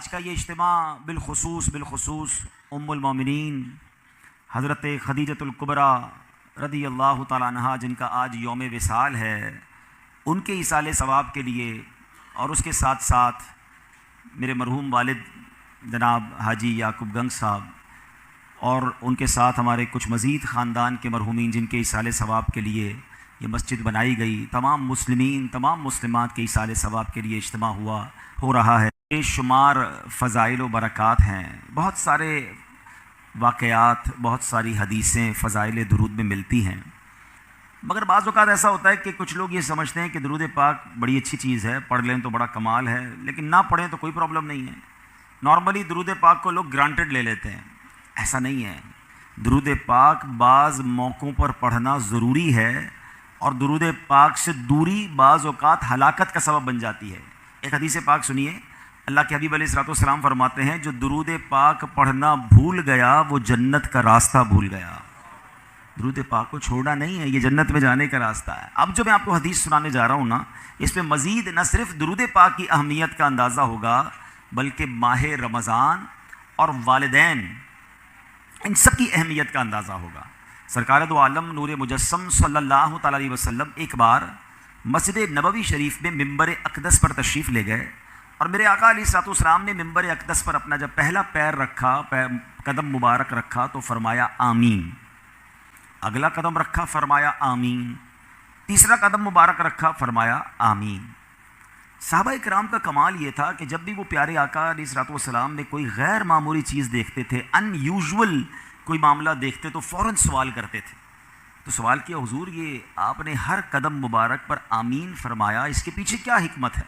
آج کا یہ اجتماع بالخصوص ام المومنین حضرت خدیجۃ الکبریٰ رضی اللہ تعالیٰ عنہا جن کا آج یوم وصال ہے، ان کے ایصال ثواب کے لیے، اور اس کے ساتھ ساتھ میرے مرحوم والد جناب حاجی یعقوب گنگ صاحب اور ان کے ساتھ ہمارے کچھ مزید خاندان کے مرحومین جن کے ایصال ثواب کے لیے یہ مسجد بنائی گئی، تمام مسلمین تمام مسلمات کے ایصال ثواب کے لیے اجتماع ہو رہا ہے۔ بے شمار فضائل و برکات ہیں، بہت سارے واقعات، بہت ساری حدیثیں فضائل درود میں ملتی ہیں، مگر بعض اوقات ایسا ہوتا ہے کہ کچھ لوگ یہ سمجھتے ہیں کہ درود پاک بڑی اچھی چیز ہے، پڑھ لیں تو بڑا کمال ہے، لیکن نہ پڑھیں تو کوئی پرابلم نہیں ہے۔ نارملی درود پاک کو لوگ گرانٹڈ لے لیتے ہیں، ایسا نہیں ہے۔ درود پاک بعض موقعوں پر پڑھنا ضروری ہے، اور درود پاک سے دوری بعض اوقات ہلاکت کا سبب بن جاتی ہے۔ ایک حدیث پاک سنیے، اللہ کے حبیب علیہ الصلوۃ والسلام فرماتے ہیں جو درود پاک پڑھنا بھول گیا وہ جنت کا راستہ بھول گیا۔ درود پاک کو چھوڑنا نہیں ہے، یہ جنت میں جانے کا راستہ ہے۔ اب جو میں آپ کو حدیث سنانے جا رہا ہوں نا، اس میں مزید نہ صرف درود پاک کی اہمیت کا اندازہ ہوگا، بلکہ ماہ رمضان اور والدین، ان سب کی اہمیت کا اندازہ ہوگا۔ سرکار دو عالم نور مجسم صلی اللہ تعالیٰ علیہ وسلم ایک بار مسجد نبوی شریف میں ممبر اقدس پر تشریف لے گئے، اور میرے آقا علیہ الصلوۃ والسلام نے ممبر اقدس پر اپنا جب پہلا پیر رکھا، قدم مبارک رکھا تو فرمایا آمین، اگلا قدم رکھا فرمایا آمین، تیسرا قدم مبارک رکھا فرمایا آمین۔ صحابہ کرام کا کمال یہ تھا کہ جب بھی وہ پیارے آقا علیہ الصلوۃ والسلام میں کوئی غیر معمولی چیز دیکھتے تھے، ان یوزول کوئی معاملہ دیکھتے تو فوراً سوال کرتے تھے۔ تو سوال کیا، حضور یہ آپ نے ہر قدم مبارک پر آمین فرمایا، اس کے پیچھے کیا حکمت ہے؟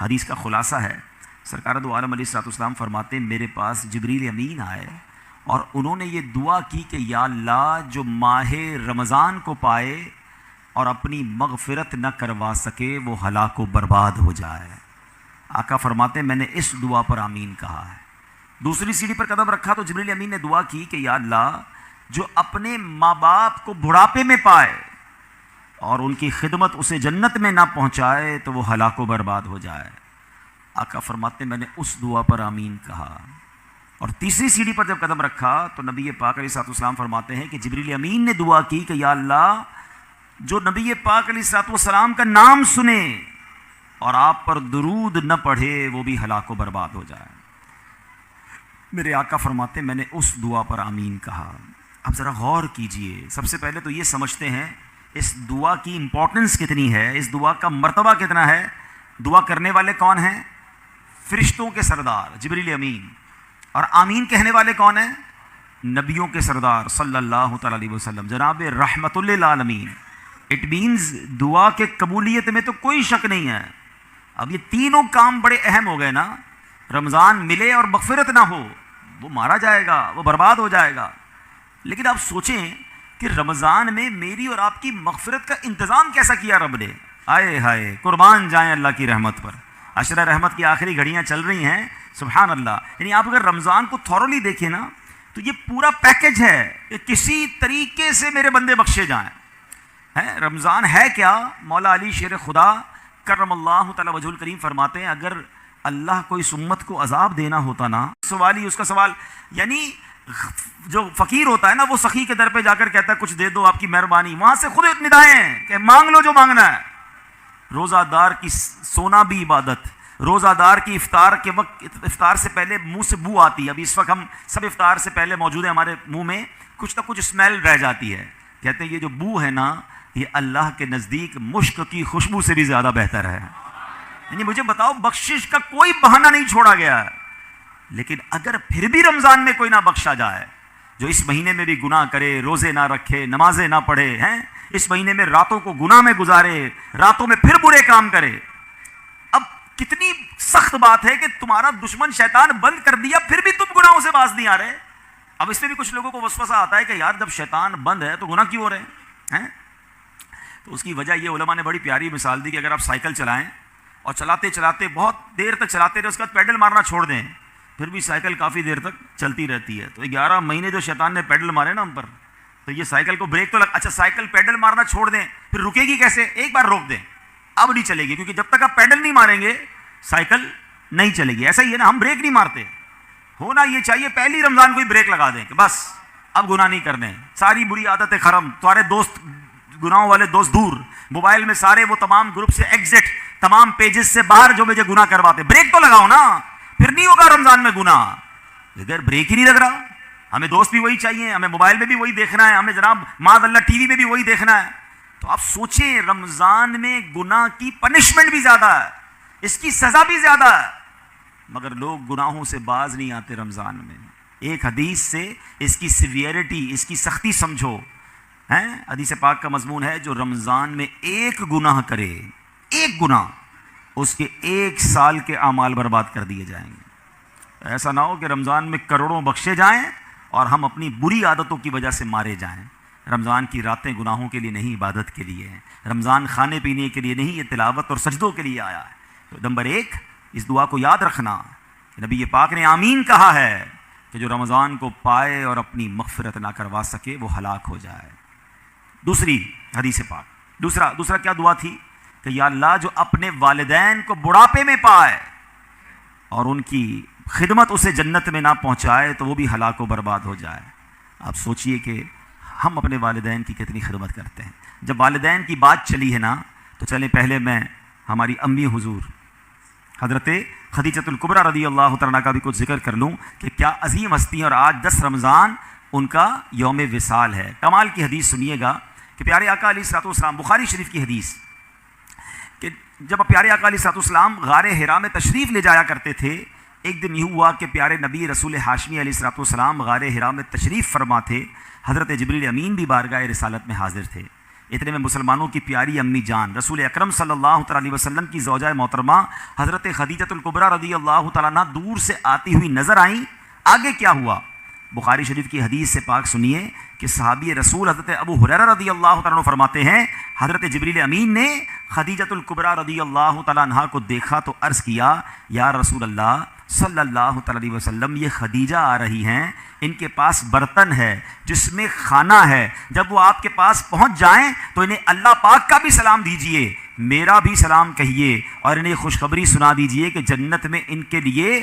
حدیث کا خلاصہ ہے، سرکار دو عالم علیہ الصلوۃ والسلام فرماتے ہیں میرے پاس جبریل امین آئے اور انہوں نے یہ دعا کی کہ یا اللہ جو ماہ رمضان کو پائے اور اپنی مغفرت نہ کروا سکے وہ ہلاک و برباد ہو جائے۔ آقا فرماتے ہیں میں نے اس دعا پر آمین کہا ہے۔ دوسری سیڑھی پر قدم رکھا تو جبریل امین نے دعا کی کہ یا اللہ جو اپنے ماں باپ کو بڑھاپے میں پائے اور ان کی خدمت اسے جنت میں نہ پہنچائے تو وہ ہلاک و برباد ہو جائے۔ آقا فرماتے ہیں میں نے اس دعا پر آمین کہا۔ اور تیسری سیڑھی پر جب قدم رکھا تو نبی پاک علیہ الصلوۃ والسلام فرماتے ہیں کہ جبریل امین نے دعا کی کہ یا اللہ جو نبی پاک علیہ الصلوۃ والسلام کا نام سنے اور آپ پر درود نہ پڑھے وہ بھی ہلاک و برباد ہو جائے۔ میرے آقا فرماتے ہیں میں نے اس دعا پر آمین کہا۔ اب ذرا غور کیجئے، سب سے پہلے تو یہ سمجھتے ہیں اس دعا کی امپورٹنس کتنی ہے، اس دعا کا مرتبہ کتنا ہے۔ دعا کرنے والے کون ہیں؟ فرشتوں کے سردار جبریل امین، اور آمین کہنے والے کون ہیں؟ نبیوں کے سردار صلی اللہ تعالیٰ علیہ وسلم، جناب رحمت للعالمین۔ اٹ مینز دعا کے قبولیت میں تو کوئی شک نہیں ہے۔ اب یہ تینوں کام بڑے اہم ہو گئے نا، رمضان ملے اور مغفرت نہ ہو وہ مارا جائے گا، وہ برباد ہو جائے گا۔ لیکن آپ سوچیں کہ رمضان میں میری اور آپ کی مغفرت کا انتظام کیسا کیا رب نے۔ آئے ہائے، قربان جائیں اللہ کی رحمت پر۔ عشرہ رحمت کی آخری گھڑیاں چل رہی ہیں، سبحان اللہ۔ یعنی آپ اگر رمضان کو تھورولی دیکھیں نا تو یہ پورا پیکج ہے کہ کسی طریقے سے میرے بندے بخشے جائیں۔ رمضان ہے کیا؟ مولا علی شیر خدا کرم اللہ تعالی وجہ الکریم فرماتے ہیں اگر اللہ کو اس امت کو عذاب دینا ہوتا نا، سوال ہی اس کا سوال، یعنی جو فقیر ہوتا ہے نا وہ سخی کے در پہ جا کر کہتا ہے کچھ دے دو آپ کی مہربانی، وہاں سے خود ندائیں ہیں کہ مانگ لو جو مانگنا ہے۔ روزہ دار کی سونا بھی عبادت، روزہ دار کی افطار کے وقت، افطار سے پہلے منہ سے بو آتی ہے۔ ابھی اس وقت ہم سب افطار سے پہلے موجود ہیں، ہمارے منہ میں کچھ نہ کچھ اسمیل رہ جاتی ہے۔ کہتے ہیں یہ جو بو ہے نا یہ اللہ کے نزدیک مشک کی خوشبو سے بھی زیادہ بہتر ہے۔ یعنی مجھے بتاؤ بخشش کا کوئی بہانہ نہیں چھوڑا گیا ہے۔ لیکن اگر پھر بھی رمضان میں کوئی نہ بخشا جائے، جو اس مہینے میں بھی گناہ کرے، روزے نہ رکھے، نمازیں نہ پڑھے ہیں، اس مہینے میں راتوں کو گناہ میں گزارے، راتوں میں پھر برے کام کرے، اب کتنی سخت بات ہے کہ تمہارا دشمن شیطان بند کر دیا پھر بھی تم گناہوں سے باز نہیں آ رہے۔ اب اس میں بھی کچھ لوگوں کو وسوسہ آتا ہے کہ یار جب شیطان بند ہے تو گناہ کیوں ہو رہے ہیں؟ تو اس کی وجہ یہ علماء نے بڑی پیاری مثال دی کہ اگر آپ سائیکل چلائیں اور چلاتے چلاتے بہت دیر تک چلاتے رہے، اس کے بعد پیڈل مارنا چھوڑ دیں، پھر بھی سائیکل کافی دیر تک چلتی رہتی ہے۔ تو 11 مہینے جو شیطان نے پیڈل مارے نا ہم پر، تو یہ سائیکل کو بریک تو اچھا سائیکل پیڈل مارنا چھوڑ دیں پھر رکے گی کیسے؟ ایک بار روک دیں اب نہیں چلے گی، کیونکہ جب تک آپ پیڈل نہیں ماریں گے سائیکل نہیں چلے گی. ایسا ہی ہے نا, ہم بریک نہیں مارتے. ہونا یہ چاہیے پہلی رمضان کو ہی بریک لگا دیں کہ بس اب گناہ نہیں کرنے, ساری بری عادتیں ختم, تمہارے دوست گناہوں والے دوست دور, موبائل میں سارے وہ تمام گروپ سے ایگزٹ, تمام پیجز سے باہر جو مجھے گناہ کرواتے. بریک تو لگاؤ نا, پھر نہیں ہوگا رمضان میں گناہ. اگر بریک ہی نہیں لگ رہا, ہمیں دوست بھی وہی چاہیے, ہمیں موبائل میں بھی وہی دیکھنا ہے, ہمیں جناب معاذ اللہ ٹی وی میں بھی وہی دیکھنا ہے. تو آپ سوچیں رمضان میں گناہ کی پنشمنٹ بھی زیادہ ہے, اس کی سزا بھی زیادہ ہے, مگر لوگ گناہوں سے باز نہیں آتے رمضان میں. ایک حدیث سے اس کی سیویرٹی, اس کی سختی سمجھو. حدیث پاک کا مضمون ہے جو رمضان میں ایک گناہ کرے, ایک گناہ, اس کے 1 سال کے اعمال برباد کر دیے جائیں گے. ایسا نہ ہو کہ رمضان میں کروڑوں بخشے جائیں اور ہم اپنی بری عادتوں کی وجہ سے مارے جائیں. رمضان کی راتیں گناہوں کے لیے نہیں, عبادت کے لیے ہیں. رمضان کھانے پینے کے لیے نہیں, یہ تلاوت اور سجدوں کے لیے آیا ہے. تو نمبر 1 اس دعا کو یاد رکھنا کہ نبی پاک نے آمین کہا ہے کہ جو رمضان کو پائے اور اپنی مغفرت نہ کروا سکے وہ ہلاک ہو جائے. دوسری حدیث پاک, دوسرا کیا دعا تھی کہ یا اللہ جو اپنے والدین کو بڑھاپے میں پائے اور ان کی خدمت اسے جنت میں نہ پہنچائے تو وہ بھی ہلاک و برباد ہو جائے. آپ سوچئے کہ ہم اپنے والدین کی کتنی خدمت کرتے ہیں. جب والدین کی بات چلی ہے نا تو چلیں پہلے میں ہماری امی حضور حضرت خدیجۃ الکبریٰ رضی اللہ تعالیٰ کا بھی کچھ ذکر کر لوں کہ کیا عظیم ہستی, اور آج 10 رمضان ان کا یوم وصال ہے. کمال کی حدیث سنیے گا کہ پیارے آقا علیہ الصلوۃ والسلام, بخاری شریف کی حدیث, کہ جب پیارے آقا علیہ الصلوۃ والسلام غار حرا میں تشریف لے جایا کرتے تھے, ایک دن یہ ہوا کہ پیارے نبی رسول ہاشمی علیہ الصلوۃ والسلام غار حرا میں تشریف فرما تھے. حضرت جبریل امین بھی بارگاہ رسالت میں حاضر تھے. اتنے میں مسلمانوں کی پیاری امی جان رسول اکرم صلی اللہ تعالیٰ علیہ وسلم کی زوجہ محترمہ حضرت خدیجۃ الکبریٰ رضی اللہ تعالیٰ عنہ دور سے آتی ہوئی نظر آئیں. آگے کیا ہوا؟ بخاری شریف کی حدیث سے پاک سنیے کہ صحابی رسول حضرت ابو ہریرہ رضی اللہ تعالیٰ عنہ فرماتے ہیں حضرت جبریل امین نے خدیجۃ الکبریٰ رضی اللہ تعالیٰ عنہ کو دیکھا تو عرض کیا, یا رسول اللہ صلی اللہ تعالیٰ علیہ وسلم, یہ خدیجہ آ رہی ہیں, ان کے پاس برتن ہے جس میں کھانا ہے, جب وہ آپ کے پاس پہنچ جائیں تو انہیں اللہ پاک کا بھی سلام دیجئے, میرا بھی سلام کہیے, اور انہیں خوشخبری سنا دیجئے کہ جنت میں ان کے لیے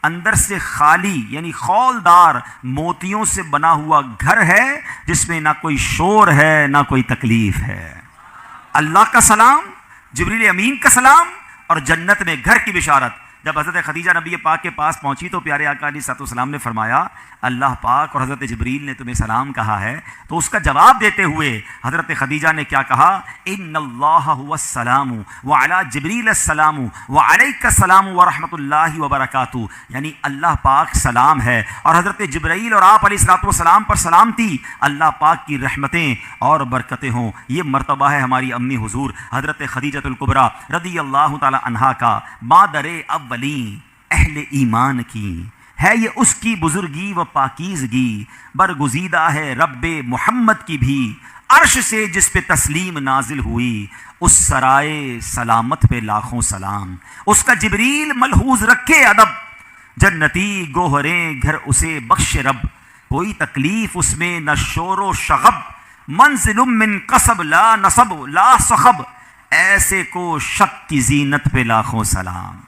اندر سے خالی یعنی خولدار موتیوں سے بنا ہوا گھر ہے جس میں نہ کوئی شور ہے نہ کوئی تکلیف ہے. اللہ کا سلام, جبریل امین کا سلام, اور جنت میں گھر کی بشارت. جب حضرت خدیجہ نبی پاک کے پاس پہنچی تو پیارے آقا علیہ الصلوۃ والسلام نے فرمایا اللہ پاک اور حضرت جبریل نے تمہیں سلام کہا ہے. تو اس کا جواب دیتے ہوئے حضرت خدیجہ نے کیا کہا, ان اللہ هو السلام وعلی جبریل السلام وعلیک السلام ورحمۃ اللہ وبرکاتہ, یعنی اللہ پاک سلام ہے اور حضرت جبرائیل اور آپ علیہ الصلوۃ والسلام پر سلامتی, اللہ پاک کی رحمتیں اور برکتیں ہوں. یہ مرتبہ ہے ہماری امی حضور حضرت خدیجۃ الکبریٰ رضی اللہ تعالی عنہا کا. مادر اولین اہل ایمان کی ہے یہ اس کی بزرگی و پاکیزگی, برگزیدہ ہے رب محمد کی بھی, عرش سے جس پہ تسلیم نازل ہوئی, اس سرائے سلامت پہ لاکھوں سلام, اس کا جبریل ملحوظ رکھے ادب, جنتی گوہریں گھر اسے بخش رب, کوئی تکلیف اس میں نہ شور و شغب, منزل من قصب لا نصب لا صخب, ایسے کو شک کی زینت پہ لاکھوں سلام.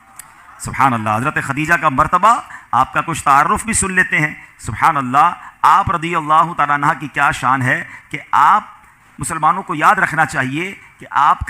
سبحان اللہ. حضرت خدیجہ کا مرتبہ, آپ کا کچھ تعارف بھی سن لیتے ہیں. سبحان اللہ. آپ رضی اللہ تعالیٰ عنہ کی کیا شان ہے کہ آپ مسلمانوں کو یاد رکھنا چاہیے کہ آپ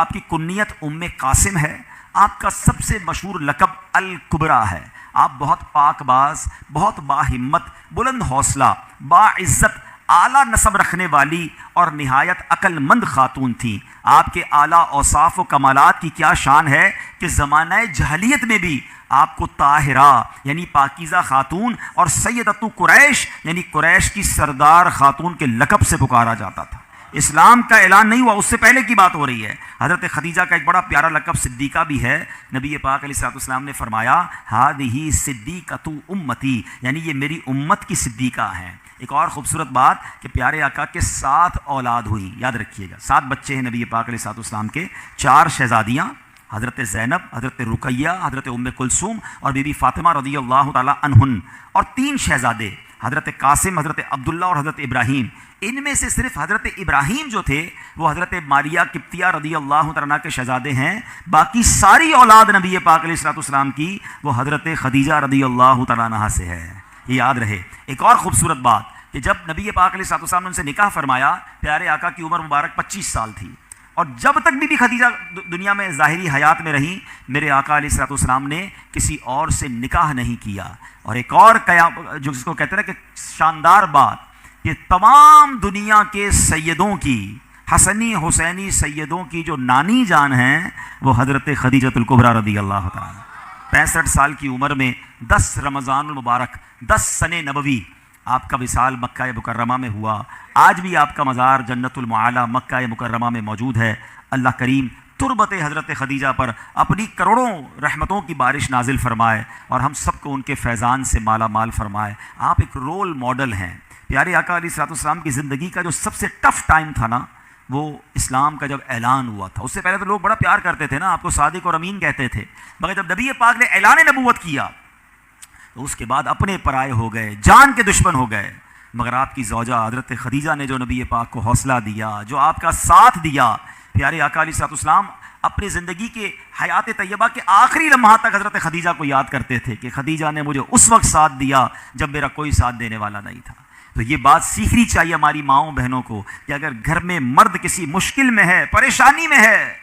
کی کنیت ام قاسم ہے, آپ کا سب سے مشہور لقب الکبریٰ ہے. آپ بہت پاک باز, بہت باہمت, بلند حوصلہ, باعزت, اعلیٰ نسب رکھنے والی اور نہایت عقل مند خاتون تھیں. آپ کے اعلیٰ اوصاف و کمالات کی کیا شان ہے کہ زمانہ جاہلیت میں بھی آپ کو طاہرہ یعنی پاکیزہ خاتون اور سیدۃ قریش یعنی قریش کی سردار خاتون کے لقب سے پکارا جاتا تھا. اسلام کا اعلان نہیں ہوا, اس سے پہلے کی بات ہو رہی ہے. حضرت خدیجہ کا ایک بڑا پیارا لقب صدیقہ بھی ہے. نبی پاک علیہ الصلوۃ والسلام نے فرمایا ہذہ صدیقۃ امتی, یعنی یہ میری امت کی صدیقہ ہیں. ایک اور خوبصورت بات کہ پیارے آقا کے 7 اولاد ہوئیں, یاد رکھیے گا 7 بچے ہیں نبی پاک علیہ الصلوۃ والسلام کے. 4 شہزادیاں حضرت زینب, حضرت رقیہ, حضرت ام کلثوم اور بی بی فاطمہ رضی اللہ تعالی عنہن, اور 3 شہزادے حضرت قاسم، حضرت عبداللہ اور حضرت ابراہیم، ان میں سے صرف حضرت ابراہیم جو تھے وہ حضرت ماریہ قبطیہ رضی اللہ تعالیٰ عنہ کے شہزادے ہیں، باقی ساری اولاد نبی پاک علیہ الصلوۃ والسلام کی وہ حضرت خدیجہ رضی اللہ تعالیٰ عنہ سے ہے. یہ یاد رہے. ایک اور خوبصورت بات کہ جب نبی پاک علیہ الصلوۃ والسلام نے ان سے نکاح فرمایا، پیارے آقا کی عمر مبارک 25 سال تھی، اور جب تک بی بی خدیجہ دنیا میں ظاہری حیات میں رہیں، میرے آقا علیہ الصلوۃ والسلام نے کسی اور سے نکاح نہیں کیا. اور ایک اور جو جس کو کہتے ہیں نا کہ شاندار بات، کہ تمام دنیا کے سیدوں کی، حسنی حسینی سیدوں کی جو نانی جان ہیں وہ حضرت خدیجۃ الکبریٰ رضی اللہ تعالیٰ. 65 سال کی عمر میں 10 رمضان المبارک 10 سنہ نبوی آپ کا وصال مکہ مکرمہ میں ہوا. آج بھی آپ کا مزار جنت المعالی مکہ مکرمہ میں موجود ہے. اللہ کریم تربت حضرت خدیجہ پر اپنی کروڑوں رحمتوں کی بارش نازل فرمائے اور ہم سب کو ان کے فیضان سے مالا مال فرمائے. آپ ایک رول ماڈل ہیں. پیارے آقا علیہ الصلوۃ والسلام کی زندگی کا جو سب سے ٹف ٹائم تھا نا، وہ اسلام کا جب اعلان ہوا تھا. اس سے پہلے تو لوگ بڑا پیار کرتے تھے نا، آپ کو صادق اور امین کہتے تھے، مگر جب نبی پاک نے اعلان نبوت کیا تو اس کے بعد اپنے پرائے ہو گئے، جان کے دشمن ہو گئے. مگر آپ کی زوجہ حضرت خدیجہ نے جو نبی پاک کو حوصلہ دیا، جو آپ کا ساتھ دیا، پیارے آقا علیہ الصلوۃ والسلام اپنی زندگی کے حیات طیبہ کے آخری لمحات تک حضرت خدیجہ کو یاد کرتے تھے کہ خدیجہ نے مجھے اس وقت ساتھ دیا جب میرا کوئی ساتھ دینے والا نہیں تھا. تو یہ بات سیکھنی چاہیے ہماری ماؤں بہنوں کو کہ اگر گھر میں مرد کسی مشکل میں ہے، پریشانی میں ہے،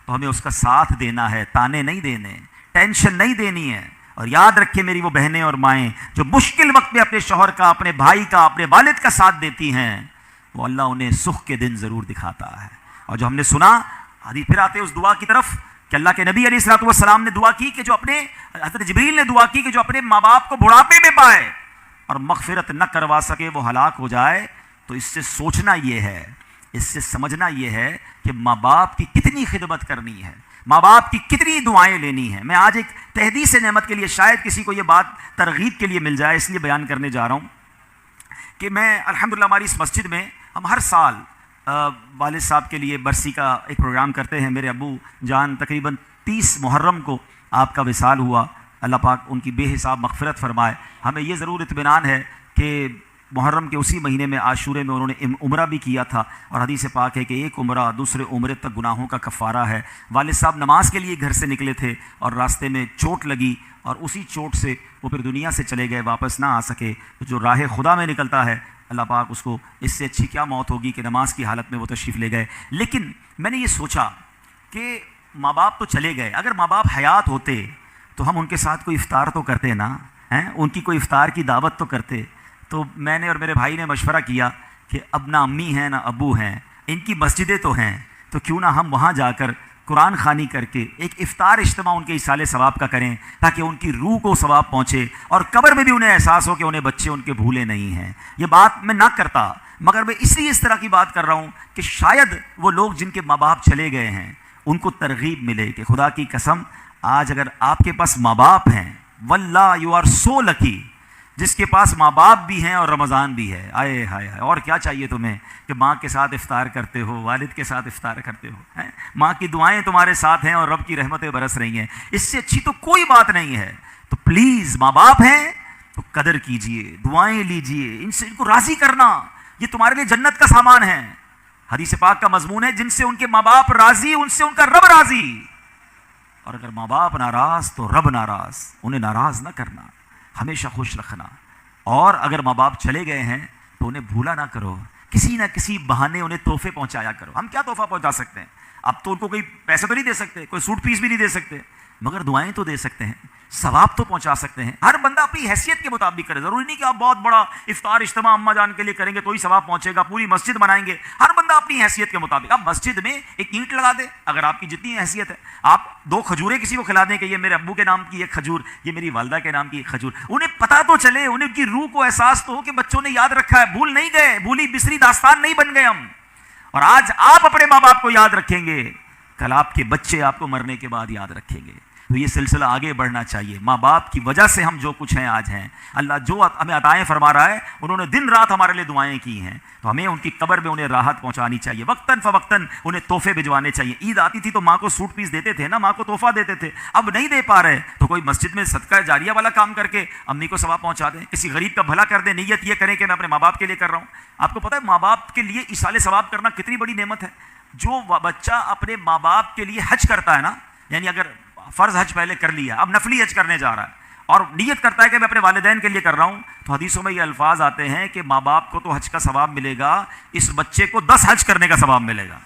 تو ہمیں اس کا ساتھ دینا ہے، تانے نہیں دینے، ٹینشن نہیں دینی ہے. اور یاد رکھیں میری وہ بہنیں اور مائیں جو مشکل وقت میں اپنے شوہر کا، اپنے بھائی کا، اپنے والد کا ساتھ دیتی ہیں، وہ اللہ انہیں سکھ کے دن ضرور دکھاتا ہے. اور جو ہم نے سنا، پھر آتے اس دعا کی طرف کہ اللہ کے نبی علیہ الصلوۃ والسلام نے دعا کی کہ جو اپنے حضرت جبریل نے دعا کی کہ جو اپنے ماں باپ کو بڑھاپے میں پائے اور مغفرت نہ کروا سکے وہ ہلاک ہو جائے. تو اس سے سوچنا یہ ہے، اس سے سمجھنا یہ ہے کہ ماں باپ کی کتنی خدمت کرنی ہے، ماں باپ کی کتنی دعائیں لینی ہیں. میں آج ایک تحدیث نعمت کے لیے، شاید کسی کو یہ بات ترغیب کے لیے مل جائے، اس لیے بیان کرنے جا رہا ہوں کہ میں الحمدللہ ہماری اس مسجد میں ہم ہر سال والد صاحب کے لیے برسی کا ایک پروگرام کرتے ہیں. میرے ابو جان تقریباً 30 محرم کو آپ کا وصال ہوا. اللہ پاک ان کی بے حساب مغفرت فرمائے. ہمیں یہ ضرور اطمینان ہے کہ محرم کے اسی مہینے میں عاشورے میں انہوں نے عمرہ بھی کیا تھا، اور حدیث پاک ہے کہ ایک عمرہ دوسرے عمرے تک گناہوں کا کفارہ ہے. والد صاحب نماز کے لیے گھر سے نکلے تھے اور راستے میں چوٹ لگی، اور اسی چوٹ سے وہ پھر دنیا سے چلے گئے، واپس نہ آ سکے. جو راہ خدا میں نکلتا ہے، اللہ پاک اس کو، اس سے اچھی کیا موت ہوگی کہ نماز کی حالت میں وہ تشریف لے گئے. لیکن میں نے یہ سوچا کہ ماں باپ تو چلے گئے، اگر ماں باپ حیات ہوتے تو ہم ان کے ساتھ کوئی افطار تو کرتے نا، ان کی کوئی افطار کی دعوت تو کرتے. تو میں نے اور میرے بھائی نے مشورہ کیا کہ اب نہ امی ہیں نہ ابو ہیں، ان کی مسجدیں تو ہیں، تو کیوں نہ ہم وہاں جا کر قرآن خوانی کر کے ایک افطار اجتماع ان کے ایصال ثواب کا کریں، تاکہ ان کی روح کو ثواب پہنچے اور قبر میں بھی انہیں احساس ہو کہ انہیں بچے ان کے بھولے نہیں ہیں. یہ بات میں نہ کرتا، مگر میں اس لیے اس طرح کی بات کر رہا ہوں کہ شاید وہ لوگ جن کے ماں باپ چلے گئے ہیں ان کو ترغیب ملے کہ خدا کی قسم آج اگر آپ کے پاس ماں باپ ہیں، واللہ یو آر سو لکی، جس کے پاس ماں باپ بھی ہیں اور رمضان بھی ہے. آئے ہائے ہائے، اور کیا چاہیے تمہیں کہ ماں کے ساتھ افطار کرتے ہو، والد کے ساتھ افطار کرتے ہو، ماں کی دعائیں تمہارے ساتھ ہیں اور رب کی رحمتیں برس رہی ہیں. اس سے اچھی تو کوئی بات نہیں ہے. تو پلیز ماں باپ ہیں تو قدر کیجئے، دعائیں لیجئے، ان سے ان کو راضی کرنا، یہ تمہارے لیے جنت کا سامان ہے. حدیث پاک کا مضمون ہے جن سے ان کے ماں باپ راضی ان سے ان کا رب راضی. اور اگر ماں باپ ناراض تو رب ناراض. انہیں ناراض نہ کرنا، ہمیشہ خوش رکھنا. اور اگر ماں باپ چلے گئے ہیں تو انہیں بھولا نہ کرو، کسی نہ کسی بہانے انہیں تحفے پہنچایا کرو. ہم کیا تحفہ پہنچا سکتے ہیں؟ اب تو ان کو کوئی پیسے تو نہیں دے سکتے، کوئی سوٹ پیس بھی نہیں دے سکتے، مگر دعائیں تو دے سکتے ہیں، ثواب تو پہنچا سکتے ہیں. ہر بندہ اپنی حیثیت کے مطابق کرے. ضروری نہیں کہ آپ بہت بڑا افطار اجتماع اماں جان کے لیے کریں گے تو ہی ثواب پہنچے گا، پوری مسجد بنائیں گے. ہر بندہ اپنی حیثیت کے مطابق. اب مسجد میں ایک اینٹ لگا دے، اگر آپ کی جتنی حیثیت ہے. آپ 2 کھجوریں کسی کو کھلا دیں کہ یہ میرے ابو کے نام کی ایک کھجور، یہ میری والدہ کے نام کی ایک کھجور. انہیں پتہ تو چلے، انہیں کی روح کو احساس تو ہو کہ بچوں نے یاد رکھا ہے، بھول نہیں گئے، بھولی بسری داستان نہیں بن گئے ہم. اور آج آپ اپنے ماں باپ کو یاد رکھیں گے، کل آپ کے بچے آپ کو مرنے کے بعد یاد رکھیں گے. تو یہ سلسلہ آگے بڑھنا چاہیے. ماں باپ کی وجہ سے ہم جو کچھ ہیں آج ہیں. اللہ جو ہمیں عطائیں فرما رہا ہے, انہوں نے دن رات ہمارے لیے دعائیں کی ہیں, تو ہمیں ان کی قبر میں انہیں راحت پہنچانی چاہیے. وقتاً فوقتاً انہیں تحفے بھجوانے چاہیے. عید آتی تھی تو ماں کو سوٹ پیس دیتے تھے نا, ماں کو تحفہ دیتے تھے. اب نہیں دے پا رہے تو کوئی مسجد میں صدقہ جاریہ والا کام کر کے امی کو ثواب پہنچا دیں, کسی غریب کا بھلا کر دیں. نیت یہ کریں کہ میں اپنے ماں باپ کے لیے کر رہا ہوں. آپ کو پتہ ہے ماں باپ کے لیے ایصال ثواب کرنا کتنی بڑی نعمت ہے. جو بچہ اپنے ماں باپ کے لیے حج کرتا ہے نا, یعنی اگر فرض حج پہلے کر لیا, اب نفلی حج کرنے جا رہا ہے اور نیت کرتا ہے کہ میں اپنے والدین کے لیے کر رہا ہوں, تو حدیثوں میں یہ الفاظ آتے ہیں کہ ماں باپ کو تو حج کا ثواب ملے گا, اس بچے کو 10 حج کرنے کا ثواب ملے گا.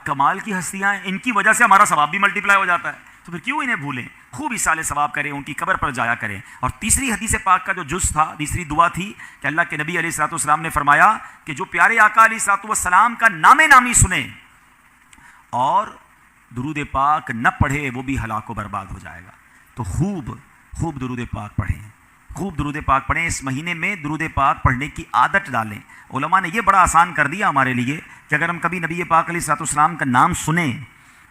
کمال کی ہستیاں ہیں, ان کی وجہ سے ہمارا ثواب بھی ملٹیپلائی ہو جاتا ہے. تو پھر کیوں انہیں بھولیں, خوب ایصال ثواب کریں, ان کی قبر پر جایا کریں. اور تیسری حدیث پاک کا جو جز تھا, تیسری دعا تھی کہ اللہ کے نبی علیہ الصلوۃ والسلام نے فرمایا کہ جو پیارے آقا علیہ الصلوۃ والسلام کا نام نامی سنے اور درود پاک نہ پڑھے وہ بھی ہلاک و برباد ہو جائے گا. تو خوب درود پاک پڑھیں, خوب درود پاک پڑھیں. اس مہینے میں درود پاک پڑھنے کی عادت ڈالیں. علماء نے یہ بڑا آسان کر دیا ہمارے لیے کہ اگر ہم کبھی نبی پاک علیہ الصلوۃ والسلام کا نام سنیں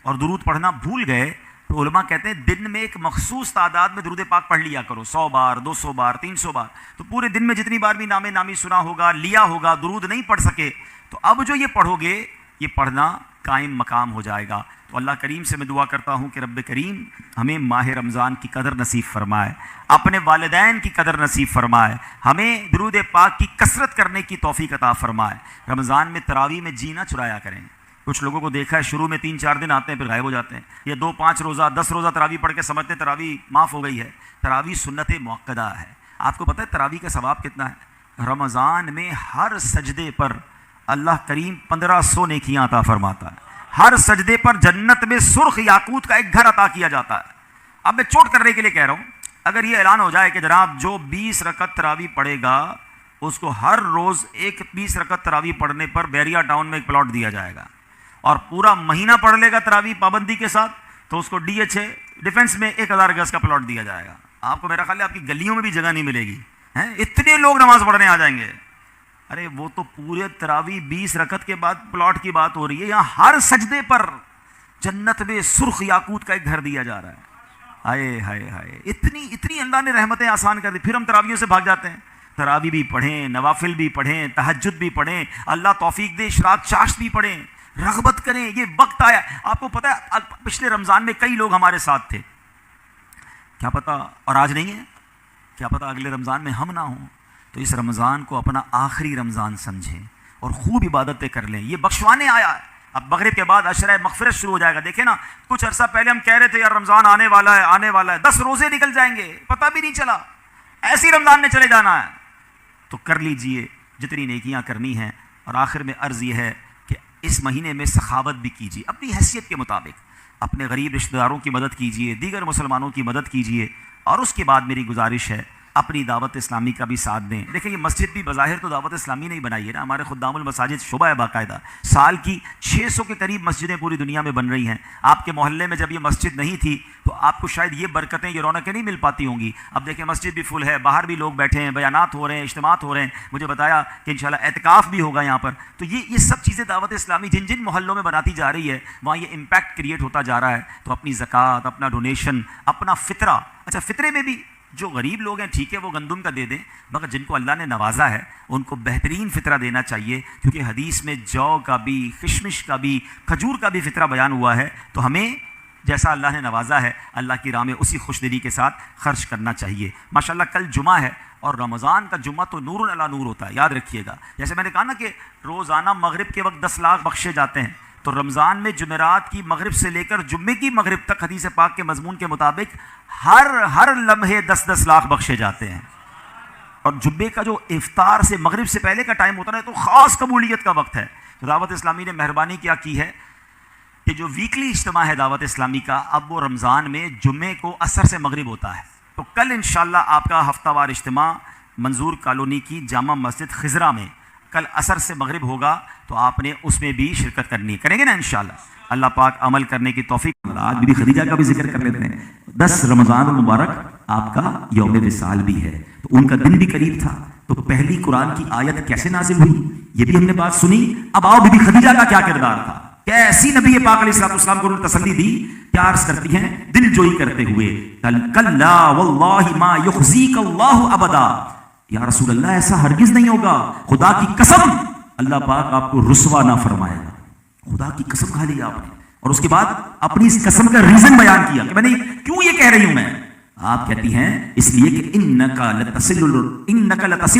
اور درود پڑھنا بھول گئے تو علماء کہتے ہیں دن میں ایک مخصوص تعداد میں درود پاک پڑھ لیا کرو, 100 بار 200 بار 300 بار. تو پورے دن میں جتنی بار بھی نام نامی سنا ہوگا, لیا ہوگا, درود نہیں پڑھ سکے, تو اب جو یہ پڑھو گے یہ پڑھنا قائم مقام ہو جائے گا. تو اللہ کریم سے میں دعا کرتا ہوں کہ رب کریم ہمیں ماہ رمضان کی قدر نصیب فرمائے, اپنے والدین کی قدر نصیب فرمائے, ہمیں درود پاک کی کثرت کرنے کی توفیق عطا فرمائے. رمضان میں تراویح میں جینا چرایا کریں. کچھ لوگوں کو دیکھا ہے شروع میں 3-4 دن آتے ہیں پھر غائب ہو جاتے ہیں, یا 2-5 روزہ 10 روزہ تراویح پڑھ کے سمجھتے ہیں تراویح معاف ہو گئی ہے. تراویح سنت مؤکدہ ہے. آپ کو پتہ ہے تراویح کا ثواب کتنا ہے؟ رمضان میں ہر سجدے پر اللہ کریم 1500 نیکیاں عطا فرماتا ہے. ہر سجدے پر جنت میں سرخ یاقوت کا ایک گھر عطا کیا جاتا ہے. اب میں چوٹ کرنے کے لیے کہہ رہا ہوں, اگر یہ اعلان ہو جائے کہ جناب جو 20 رکعت تراویح پڑھے گا اس کو ہر روز ایک 20 رکعت تراویح پڑھنے پر بیریا ٹاؤن میں ایک پلاٹ دیا جائے گا, اور پورا مہینہ پڑھ لے گا تراویح پابندی کے ساتھ تو اس کو DHA ڈیفنس میں 1000 گز کا پلاٹ دیا جائے گا. آپ کو میرا خیال ہے آپ کی گلیوں میں بھی جگہ نہیں ملے گی, اتنے لوگ نماز پڑھنے آ جائیں گے. ارے وہ تو پورے تراویح 20 رکعت کے بعد پلاٹ کی بات ہو رہی ہے, یہاں ہر سجدے پر جنت میں سرخ یاقوت کا ایک گھر دیا جا رہا ہے. ہائے ہائے ہائے, اتنی اللہ نے رحمتیں آسان کر دی. پھر ہم تراویحوں سے بھاگ جاتے ہیں. تراویح بھی پڑھیں, نوافل بھی پڑھیں, تہجد بھی پڑھیں, اللہ توفیق دے اشراق چاشت بھی پڑھیں, رغبت کریں. یہ وقت آیا. آپ کو پتہ ہے پچھلے رمضان میں کئی لوگ ہمارے ساتھ تھے, کیا پتہ اور آج نہیں ہے, کیا پتہ اگلے رمضان میں ہم نہ ہوں. تو اس رمضان کو اپنا آخری رمضان سمجھیں اور خوب عبادتیں کر لیں. یہ بخشوانے آیا ہے. اب مغرب کے بعد عشرہ مغفرت شروع ہو جائے گا. دیکھیں نا, کچھ عرصہ پہلے ہم کہہ رہے تھے یار رمضان آنے والا ہے آنے والا ہے, 10 روزے نکل جائیں گے, پتہ بھی نہیں چلا, ایسی رمضان نے چلے جانا ہے. تو کر لیجئے جتنی نیکیاں کرنی ہیں. اور آخر میں عرض یہ ہے کہ اس مہینے میں سخاوت بھی کیجیے اپنی حیثیت کے مطابق. اپنے غریب رشتہ داروں کی مدد کیجیے, دیگر مسلمانوں کی مدد کیجیے. اور اس کے بعد میری گزارش ہے اپنی دعوت اسلامی کا بھی ساتھ دیں. دیکھیں یہ مسجد بھی بظاہر تو دعوت اسلامی نہیں بنائی ہے نا, ہمارے خدام المساجد شعبہ ہے باقاعدہ. سال کی 600 کے قریب مسجدیں پوری دنیا میں بن رہی ہیں. آپ کے محلے میں جب یہ مسجد نہیں تھی تو آپ کو شاید یہ برکتیں یہ رونقیں نہیں مل پاتی ہوں گی. اب دیکھیں مسجد بھی فل ہے, باہر بھی لوگ بیٹھے ہیں, بیانات ہو رہے ہیں, اجتماعات ہو رہے ہیں. مجھے بتایا کہ انشاءاللہ اعتکاف بھی ہوگا یہاں پر. تو یہ سب چیزیں دعوت اسلامی جن جن محلوں میں بناتی جا رہی ہے وہاں یہ امپیکٹ کریٹ ہوتا جا رہا ہے. تو اپنی زکوٰۃ, اپنا ڈونیشن, اپنا فطرہ, اچھا فطرے میں بھی جو غریب لوگ ہیں ٹھیک ہے وہ گندم کا دے دیں, مگر جن کو اللہ نے نوازا ہے ان کو بہترین فطرہ دینا چاہیے, کیونکہ حدیث میں جو کا بھی, کشمش کا بھی, کھجور کا بھی فطرہ بیان ہوا ہے. تو ہمیں جیسا اللہ نے نوازا ہے اللہ کی راہ میں اسی خوش دلی کے ساتھ خرچ کرنا چاہیے. ماشاءاللہ کل جمعہ ہے اور رمضان کا جمعہ تو نور علی نور ہوتا ہے, یاد رکھیے گا. جیسے میں نے کہا نا کہ روزانہ مغرب کے وقت 10 لاکھ بخشے جاتے ہیں, تو رمضان میں جمعرات کی مغرب سے لے کر جمعے کی مغرب تک حدیث پاک کے مضمون کے مطابق ہر لمحے 10-10 لاکھ بخشے جاتے ہیں. اور جمعے کا جو افطار سے مغرب سے پہلے کا ٹائم ہوتا ہے تو خاص قبولیت کا وقت ہے. تو دعوت اسلامی نے مہربانی کیا کی ہے کہ جو ویکلی اجتماع ہے دعوت اسلامی کا, اب وہ رمضان میں جمعے کو عصر سے مغرب ہوتا ہے. تو کل انشاءاللہ آپ کا ہفتہ وار اجتماع منظور کالونی کی جامع مسجد خضرہ میں کل عصر سے مغرب ہوگا, تو آپ نے اس میں بھی شرکت کرنی ہے. کریں گے نا انشاءاللہ. اللہ پاک عمل کرنے کی توفیق. آج بی بی خدیجہ کا بھی ذکر کر لیتے ہیں. 10 رمضان المبارک آپ کا یوم وصال بھی ہے, تو ان کا دن بھی قریب تھا. تو پہلی قرآن کی آیت کیسے نازل ہوئی یہ بھی ہم نے بات سنی. اب آؤ بی بی خدیجہ کا کیا کردار تھا, کیسی نبی پاک علیہ الصلوۃ والسلام کو انہوں نے تسلی دی کیا عرض کرتی ہیں دل جوئی کرتے ہوئے، کلا واللہ ما یخزیک اللہ ابدا، یا رسول اللہ ایسا ہرگز نہیں ہوگا، خدا کی قسم اللہ پاک آپ کو رسوا نہ فرمائے گا. خدا کی قسم کھا لی آپ نے، اور اس کے بعد اپنی اس قسم کا ریزن بیان کیا کہ میں نے کیوں یہ کہہ رہی ہوں. میں آپ کہتی ہیں اس لیے کہ انک لتصل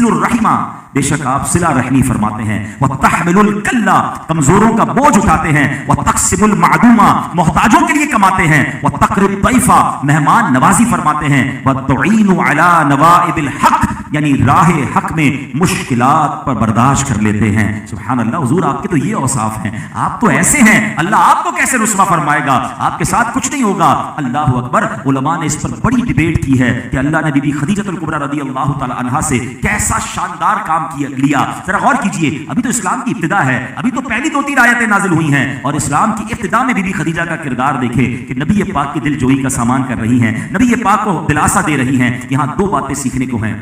الرحم، بے شک آپ صلہ رحمی فرماتے ہیں، وتحمل الکل، کمزوروں کا بوجھ اٹھاتے ہیں، وتکسب المعدوم، محتاجوں کے لیے کماتے ہیں، وتقر الضیف، مہمان نوازی فرماتے ہیں، وتعین علی نوائب الحق، یعنی راہ حق میں مشکلات پر برداشت کر لیتے ہیں. سبحان اللہ، حضور آپ کے تو یہ اوصاف ہیں، آپ تو ایسے ہیں، اللہ آپ کو کیسے رسوا فرمائے گا، آپ کے ساتھ کچھ نہیں ہوگا. اللہ اکبر. علماء نے اس پر بڑی ڈیبیٹ کی ہے کہ اللہ نے بی بی خدیجہ الکبریٰ رضی اللہ تعالی عنہا سے کیسا شاندار کام لیا. ذرا غور کیجئے، ابھی تو اسلام کی ابتدا ہے، ابھی تو پہلی 2-3 آیتیں نازل ہوئی ہیں، اور اسلام کی ابتدا میں بی بی خدیجہ کا کردار دیکھے کہ نبی پاک کی دل جوئی کا سامان کر رہی ہیں، نبی پاک کو دلاسا دے رہی ہیں. یہاں 2 باتیں سیکھنے کو ہیں.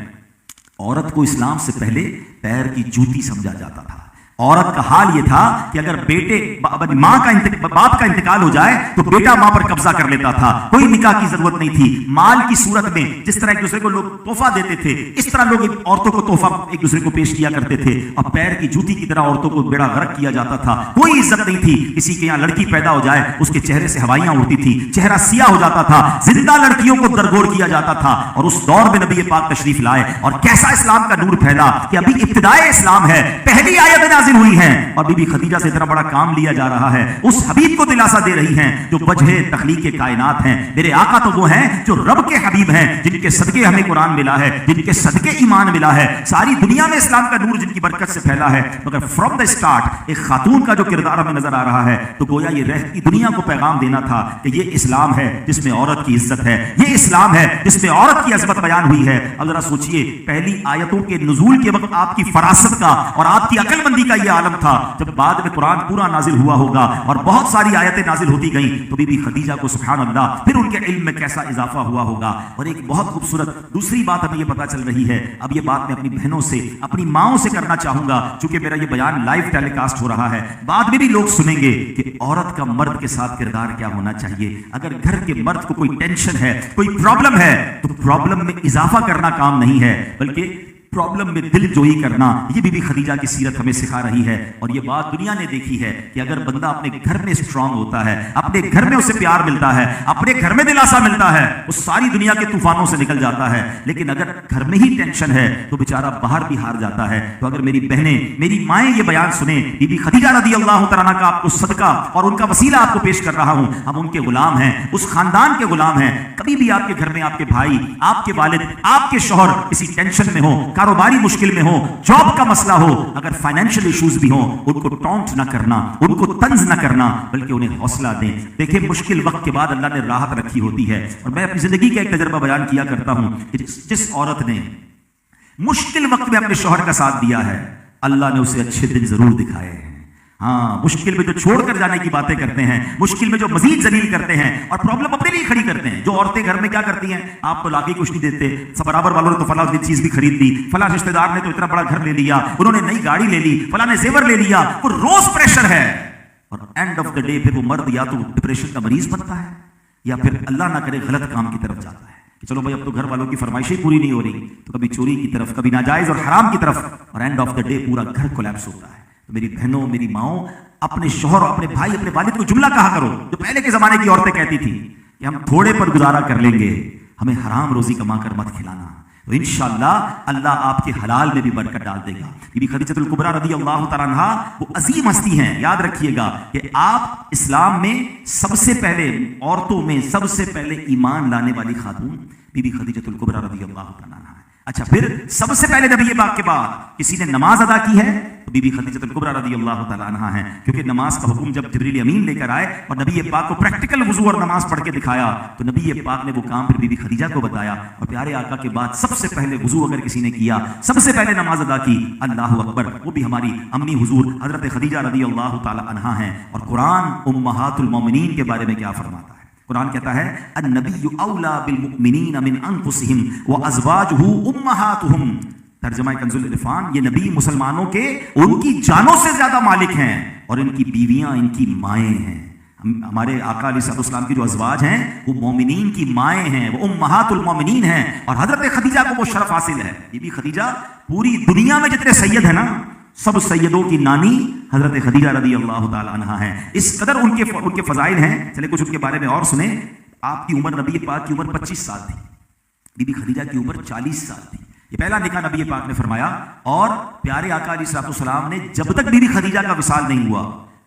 عورت کو اسلام سے پہلے پیر کی جوتی سمجھا جاتا تھا. عورت کا حال یہ تھا کہ اگر باپ کا انتقال ہو جائے تو بیٹا ماں پر قبضہ کر لیتا تھا، کوئی نکاح کی ضرورت نہیں تھی. مال کی صورت میں جس طرح ایک دوسرے کو لوگ تحفہ دیتے تھے، اس طرح لوگ عورتوں کو تحفہ ایک دوسرے کو پیش کیا کرتے تھے، اور پیر کی جوتی کی طرح عورتوں کو بیڑا غرق کیا جاتا تھا. کوئی عزت نہیں تھی. کسی کے یہاں لڑکی پیدا ہو جائے اس کے چہرے سے ہوائیاں اڑتی تھی، چہرہ سیاہ ہو جاتا تھا، زندہ لڑکیوں کو درگور کیا جاتا تھا. اور اس دور میں نبی پاک تشریف لائے اور کیسا اسلام کا نور پھیلا کہ ابھی ابتدائے اسلام ہے، پہلی آیت نازل ہوئی ہیں، اور بی بی خدیجہ سے اتنا بڑا کام لیا جا رہا ہے. اس حبیب کو دلاسا دے رہی ہیں جو وجہ تخلیق کائنات ہیں. میرے آقا تو وہ ہیں جو رب کے حبیب ہیں، جن کے صدقے ہمیں قرآن ملا ہے، جن کے صدقے ایمان ملا ہے. ساری دنیا میں اسلام کا نور جن کی برکت سے پھیلا ہے. مگر فرام دا اسٹارٹ ایک خاتون کا جو کردار ہمیں نظر آ رہا ہے تو گویا یہ رہتی دنیا کو پیغام دینا تھا کہ یہ اسلام ہے جس میں عورت کی عزت ہے، یہ اسلام ہے جس میں عورت کی عظمت بیان ہوئی ہے. اب ذرا سوچئے پہلی آیتوں کے نزول کے وقت آپ کی فراست کا اور آپ کی عقل مندی کا یہ عالم تھا. جب بعد میں قرآن پورا نازل ہوا ہوگا اور بہت ساری آیتیں نازل ہوتی گئیں تو بی بی خدیجہ کو سبحان اللہ پھر ان کے علم میں کیسا اضافہ ہوا ہوگا. اور ایک بہت خوبصورت دوسری بات ہمیں یہ پتا چل رہی ہے. اب یہ بات میں اپنی بہنوں سے، اپنی ماؤں سے کرنا چاہوں گا، چونکہ میرا یہ بیان لائیو ٹیلی کاسٹ ہو رہا ہے. بعد میں بھی لوگ سنیں گے کہ عورت کا مرد کے ساتھ کردار کیا ہونا چاہیے. اگر گھر کے مرد کو کوئی ٹینشن ہے، کوئی پرابلم ہے، تو پرابلم میں اضافہ کرنا کام نہیں ہے بلکہ پرابلم میں دل جوئی کرنا. یہ بی بی خدیجہ کی سیرت ہمیں سکھا رہی ہے. اور یہ بات دنیا نے دیکھی ہے کہ اگر بندہ اپنے گھر میں اسٹرانگ ہوتا ہے، اپنے گھر میں اسے پیار ملتا ہے، اپنے گھر میں دلاسا ملتا ہے، وہ ساری دنیا کے طوفانوں سے نکل جاتا ہے. لیکن اگر گھر میں ہی ٹینشن ہے تو بیچارہ باہر بھی ہار جاتا ہے. تو اگر میری بہنیں، میری مائیں یہ بیان سنیں، بی بی خدیجہ رضی اللہ تعالیٰ عنہا کا آپ کو صدقہ اور ان کا وسیلہ آپ کو پیش کر رہا ہوں. ہم ان کے غلام ہیں، اس خاندان کے غلام ہیں. کبھی بھی آپ کے گھر میں آپ کے بھائی، آپ کے والد، آپ کے شوہر کسی ٹینشن میں ہو، کاروباری مشکل میں ہو، جاب کا مسئلہ ہو، اگر فائنینشل ایشوز بھی ہوں، ان کو ٹونٹ نہ کرنا، ان کو طنز نہ کرنا، بلکہ انہیں حوصلہ دیں. دیکھیں مشکل وقت کے بعد اللہ نے راحت رکھی ہوتی ہے. اور میں اپنی زندگی کا ایک تجربہ بیان کیا کرتا ہوں کہ جس عورت نے مشکل وقت میں اپنے شوہر کا ساتھ دیا ہے، اللہ نے اسے اچھے دن ضرور دکھائے ہیں. ہاں، مشکل میں جو چھوڑ کر جانے کی باتیں کرتے ہیں، مشکل میں جو مزید ذلیل کرتے ہیں اور پرابلم اپنے لیے کھڑی کرتے ہیں. جو عورتیں گھر میں کیا کرتی ہیں، آپ تو لاقی کچھ نہیں دیتے، برابر والوں نے تو فلاں چیز بھی خرید لی، فلاں رشتہ دار نے تو اتنا بڑا گھر لے لیا، انہوں نے نئی گاڑی لے لی، فلاں نے زیور لے لیا. وہ روز پریشر ہے. اور اینڈ آف دا ڈے پھر وہ مرد یا تو ڈپریشن کا مریض بنتا ہے یا پھر اللہ نہ کرے غلط کام کی طرف جاتا ہے کہ چلو بھائی اب تو گھر والوں کی فرمائشیں پوری نہیں ہو رہی، تو کبھی چوری کی طرف، کبھی ناجائز اور حرام کی طرف، اور اینڈ آف دا ڈے پورا گھر کولیپس ہوتا ہے. تو میری بہنوں، میری ماؤں، اپنے شوہر، اپنے بھائی، اپنے والد کو جملہ کہا کرو جو پہلے کے زمانے کی عورتیں کہتی تھی کہ ہم تھوڑے پر گزارا کر لیں گے، ہمیں حرام روزی کما کر مت کھلانا. تو انشاءاللہ اللہ آپ کے حلال میں بھی برکت ڈال دے گا. بی بی خدیجہ الکبریٰ رضی اللہ تعالیٰ عنہا وہ عظیم ہستی ہیں. یاد رکھیے گا کہ آپ اسلام میں سب سے پہلے، عورتوں میں سب سے پہلے ایمان لانے والی خاتون بی بی خدیجہ الکبریٰ رضی اللہ تعالیٰ عنہا. اچھا، پھر سب سے پہلے نبی پاک کے بعد کسی نے نماز ادا کی ہے تو بی بی خدیجہ الکبریٰ رضی اللہ تعالیٰ عنہا ہیں. کیونکہ نماز کا حکم جب جبریل امین لے کر آئے اور نبی پاک کو پریکٹیکل وضو اور نماز پڑھ کے دکھایا تو نبی پاک نے وہ کام پھر بی بی خدیجہ کو بتایا. اور پیارے آقا کے بعد سب سے پہلے وضو اگر کسی نے کیا، سب سے پہلے نماز ادا کی، اللہ اکبر، وہ بھی ہماری امی حضور حضرت خدیجہ رضی اللہ تعالیٰ عنہا ہیں. اور قرآن امہات المومنین کے بارے میں کیا فرماتا ہے؟ قرآن کہتا ہے النبی اولا بالمؤمنین من انفسہم وازواجہ امہاتہم. ترجمہ کنز العرفان، یہ نبی مسلمانوں کے ان کی جانوں سے زیادہ مالک ہیں اور ان کی بیویاں ان کی مائیں ہیں. ہمارے آقا علیہ الصلوۃ والسلام کی جو ازواج ہیں وہ مومنین کی مائیں ہیں، وہ امہات المومنین ہیں، اور حضرت خدیجہ کو وہ شرف حاصل ہے۔ بی بی خدیجہ پوری دنیا میں جتنے سید ہیں نا، سب سیدوں کی نانی حضرت خدیجہ رضی اللہ تعالی عنہا ہیں۔ اس قدر ان کے فضائل ہیں۔ چلے کچھ ان کے بارے میں اور سنیں۔ آپ کی عمر، نبی پاک کی عمر 25 سال تھی، بی بی خدیجہ کی عمر 40 سال تھی۔ یہ پہلا نکاح نبی پاک نے فرمایا، اور پیارے آقا علیہ الصلوۃ والسلام نے جب تک بی بی خدیجہ کا وصال نہیں ہوا